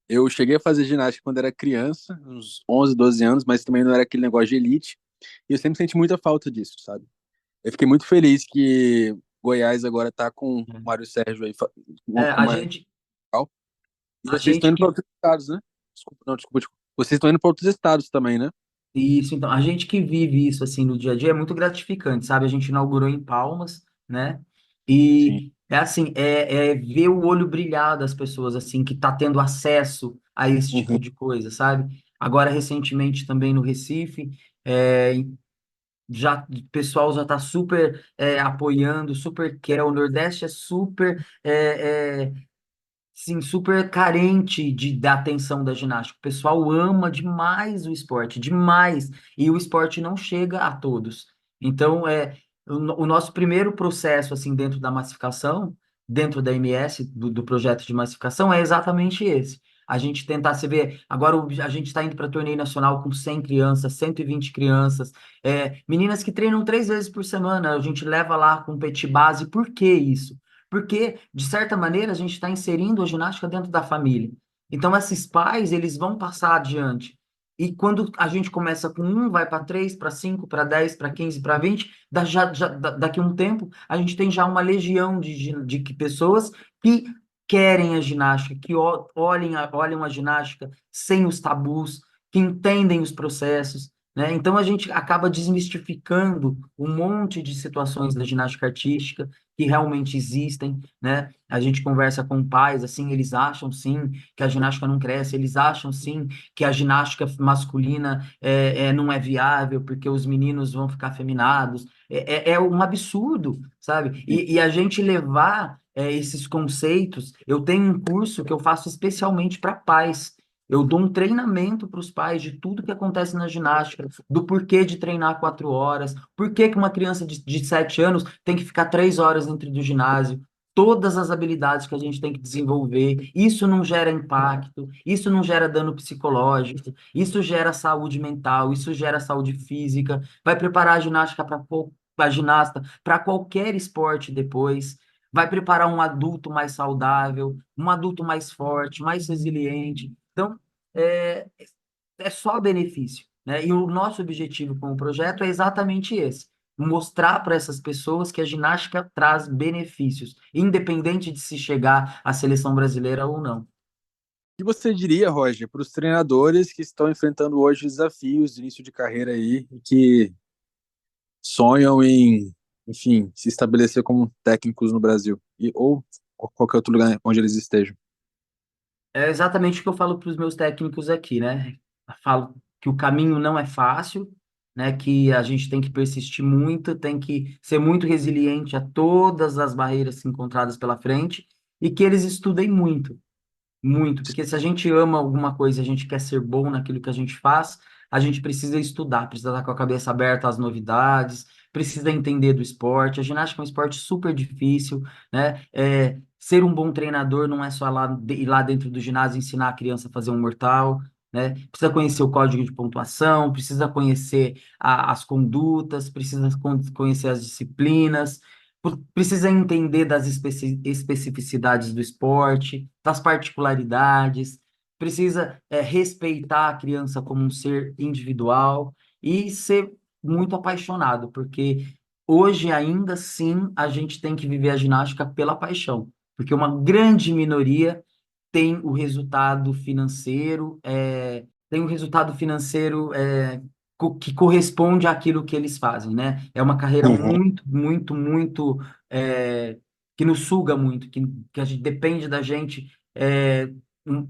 Eu cheguei a fazer ginástica quando era criança, uns 11, 12 anos, mas também não era aquele negócio de elite. E eu sempre senti muita falta disso, sabe? Eu fiquei muito feliz que Goiás agora tá com o Mário Sérgio aí, É, com a uma. gente, E a vocês estão gente indo para que outros estados, né? Desculpa, não, desculpa. Vocês estão indo para outros estados também, né? Isso, então, a gente que vive isso assim no dia a dia é muito gratificante, sabe? A gente inaugurou em Palmas, né? Sim. E é assim, é ver o olho brilhar das pessoas assim que tá tendo acesso a esse tipo Uhum. de coisa, sabe? Agora recentemente também no Recife, é, o pessoal já está super apoiando, super quer. O Nordeste é super sim, super carente da atenção da ginástica. O pessoal ama demais o esporte, demais. E o esporte não chega a todos. Então, o nosso primeiro processo, assim, dentro da massificação, dentro da MS, do projeto de massificação, é exatamente esse. A gente tentar, você vê, agora a gente está indo para torneio nacional com 100 crianças, 120 crianças, meninas que treinam 3 vezes por semana, a gente leva lá com petit base. Por que isso? Porque, de certa maneira, a gente está inserindo a ginástica dentro da família. Então, esses pais, eles vão passar adiante. E quando a gente começa com um, vai para 3, para 5, para 10, para 15, para 20, daqui a um tempo, a gente tem já uma legião de pessoas que querem a ginástica, que olham a ginástica sem os tabus, que entendem os processos, né? Então, a gente acaba desmistificando um monte de situações da ginástica artística que realmente existem, né? A gente conversa com pais, assim, eles acham sim que a ginástica não cresce, eles acham sim que a ginástica masculina não é viável porque os meninos vão ficar afeminados. É um absurdo, sabe? E a gente levar esses conceitos, eu tenho um curso que eu faço especialmente para pais. Eu dou um treinamento para os pais de tudo que acontece na ginástica, do porquê de treinar 4 horas, por que que uma criança de 7 anos tem que ficar 3 horas dentro do ginásio, todas as habilidades que a gente tem que desenvolver. Isso não gera impacto, isso não gera dano psicológico, isso gera saúde mental, isso gera saúde física, vai preparar a ginástica para a ginasta para qualquer esporte depois. Vai preparar um adulto mais saudável, um adulto mais forte, mais resiliente. Então, é, é só benefício, né? E o nosso objetivo com o projeto é exatamente esse: mostrar para essas pessoas que a ginástica traz benefícios, independente de se chegar à seleção brasileira ou não. que você diria, Roger, para os treinadores que estão enfrentando hoje desafios de início de carreira aí e que sonham em, enfim, se estabelecer como técnicos no Brasil ou qualquer outro lugar onde eles estejam? É exatamente o que eu falo para os meus técnicos aqui, né? Eu falo que o caminho não é fácil, né? Que a gente tem que persistir muito, tem que ser muito resiliente a todas as barreiras encontradas pela frente e que eles estudem muito. Muito, porque se a gente ama alguma coisa, e a gente quer ser bom naquilo que a gente faz, a gente precisa estudar, precisa estar com a cabeça aberta às novidades, precisa entender do esporte. A ginástica é um esporte super difícil, né? Ser um bom treinador não é só ir lá dentro do ginásio e ensinar a criança a fazer um mortal, né? Precisa conhecer o código de pontuação, precisa conhecer as condutas, precisa conhecer as disciplinas, precisa entender das especificidades do esporte, das particularidades, precisa respeitar a criança como um ser individual e ser muito apaixonado, porque hoje ainda sim a gente tem que viver a ginástica pela paixão, porque uma grande minoria tem o resultado financeiro, tem o resultado financeiro que corresponde àquilo que eles fazem, né? É uma carreira Uhum. muito, muito, muito que nos suga muito, que a gente depende da gente um-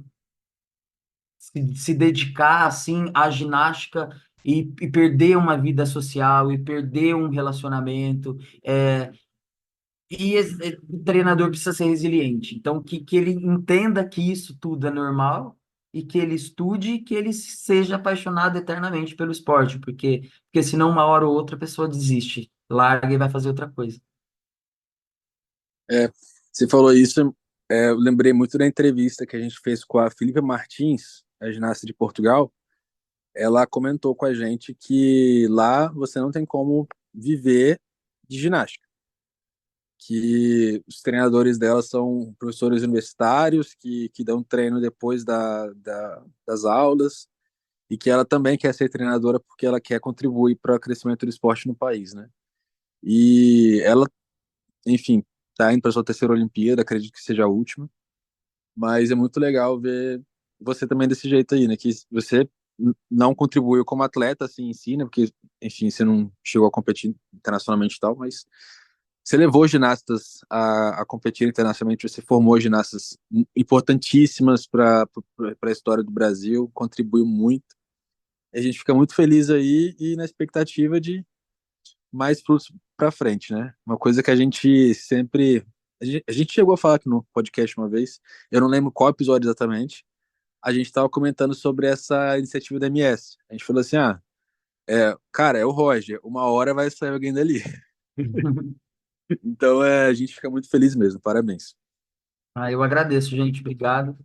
se dedicar assim à ginástica e perder uma vida social e perder um relacionamento. O treinador precisa ser resiliente. Então, que ele entenda que isso tudo é normal e que ele estude e que ele seja apaixonado eternamente pelo esporte, porque senão uma hora ou outra a pessoa desiste, larga e vai fazer outra coisa. É, você falou isso, eu lembrei muito da entrevista que a gente fez com a Filipa Martins, a ginasta de Portugal. Ela comentou com a gente que lá você não tem como viver de ginástica, que os treinadores dela são professores universitários que dão treino depois das aulas e que ela também quer ser treinadora porque ela quer contribuir para o crescimento do esporte no país, né? E ela, enfim, tá indo para sua terceira Olimpíada, acredito que seja a última, mas é muito legal ver você também desse jeito aí, né? Que você não contribuiu como atleta, assim, em si, né? Porque, enfim, você não chegou a competir internacionalmente e tal, mas você levou ginastas a competir internacionalmente, você formou ginastas importantíssimas para a história do Brasil, contribuiu muito. A gente fica muito feliz aí e na expectativa de mais frutos para frente, né? Uma coisa que a gente sempre a gente chegou a falar aqui no podcast uma vez, eu não lembro qual episódio exatamente, a gente estava comentando sobre essa iniciativa da MS. A gente falou assim, cara, é o Roger, uma hora vai sair alguém dali. Então a gente fica muito feliz mesmo, parabéns. Ah, eu agradeço, gente. Obrigado.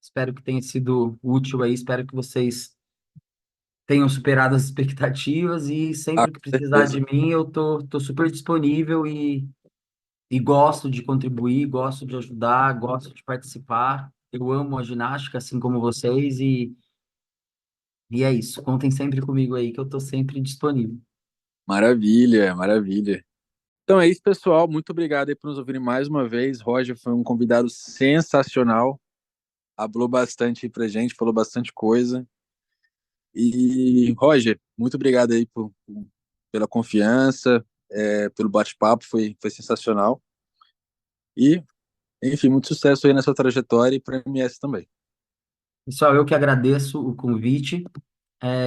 Espero que tenha sido útil aí. Espero que vocês tenham superado as expectativas e Ah, sempre que com precisar de certeza. mim, eu tô super disponível e gosto de contribuir, gosto de ajudar, gosto de participar. Eu amo a ginástica, assim como vocês, e é isso. Contem sempre comigo aí, que eu tô sempre disponível. Maravilha, maravilha. Então é isso, pessoal. Muito obrigado aí por nos ouvirem mais uma vez. Roger foi um convidado sensacional. Falou bastante aí pra gente, falou bastante coisa. E, Roger, muito obrigado aí pela confiança, pelo bate-papo, foi sensacional. E, enfim, muito sucesso aí nessa trajetória e para a MS também. Pessoal, eu que agradeço o convite.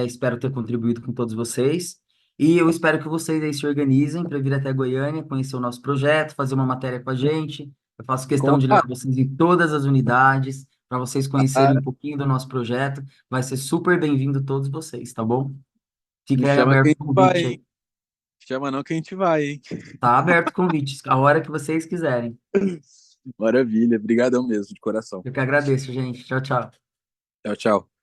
Espero ter contribuído com todos vocês. E eu espero que vocês aí se organizem para vir até Goiânia, conhecer o nosso projeto, fazer uma matéria com a gente. Eu faço questão de levar vocês em todas as unidades, para vocês conhecerem um pouquinho do nosso projeto. Vai ser super bem-vindo todos vocês, tá bom? Me Fica aí chama que a aberto gente o vai, convite aí. hein? Chama não que a gente vai, hein? Tá aberto o convite, a hora que vocês quiserem. Maravilha, brigadão mesmo, de coração. Eu que agradeço, gente. Tchau, tchau. Tchau, tchau.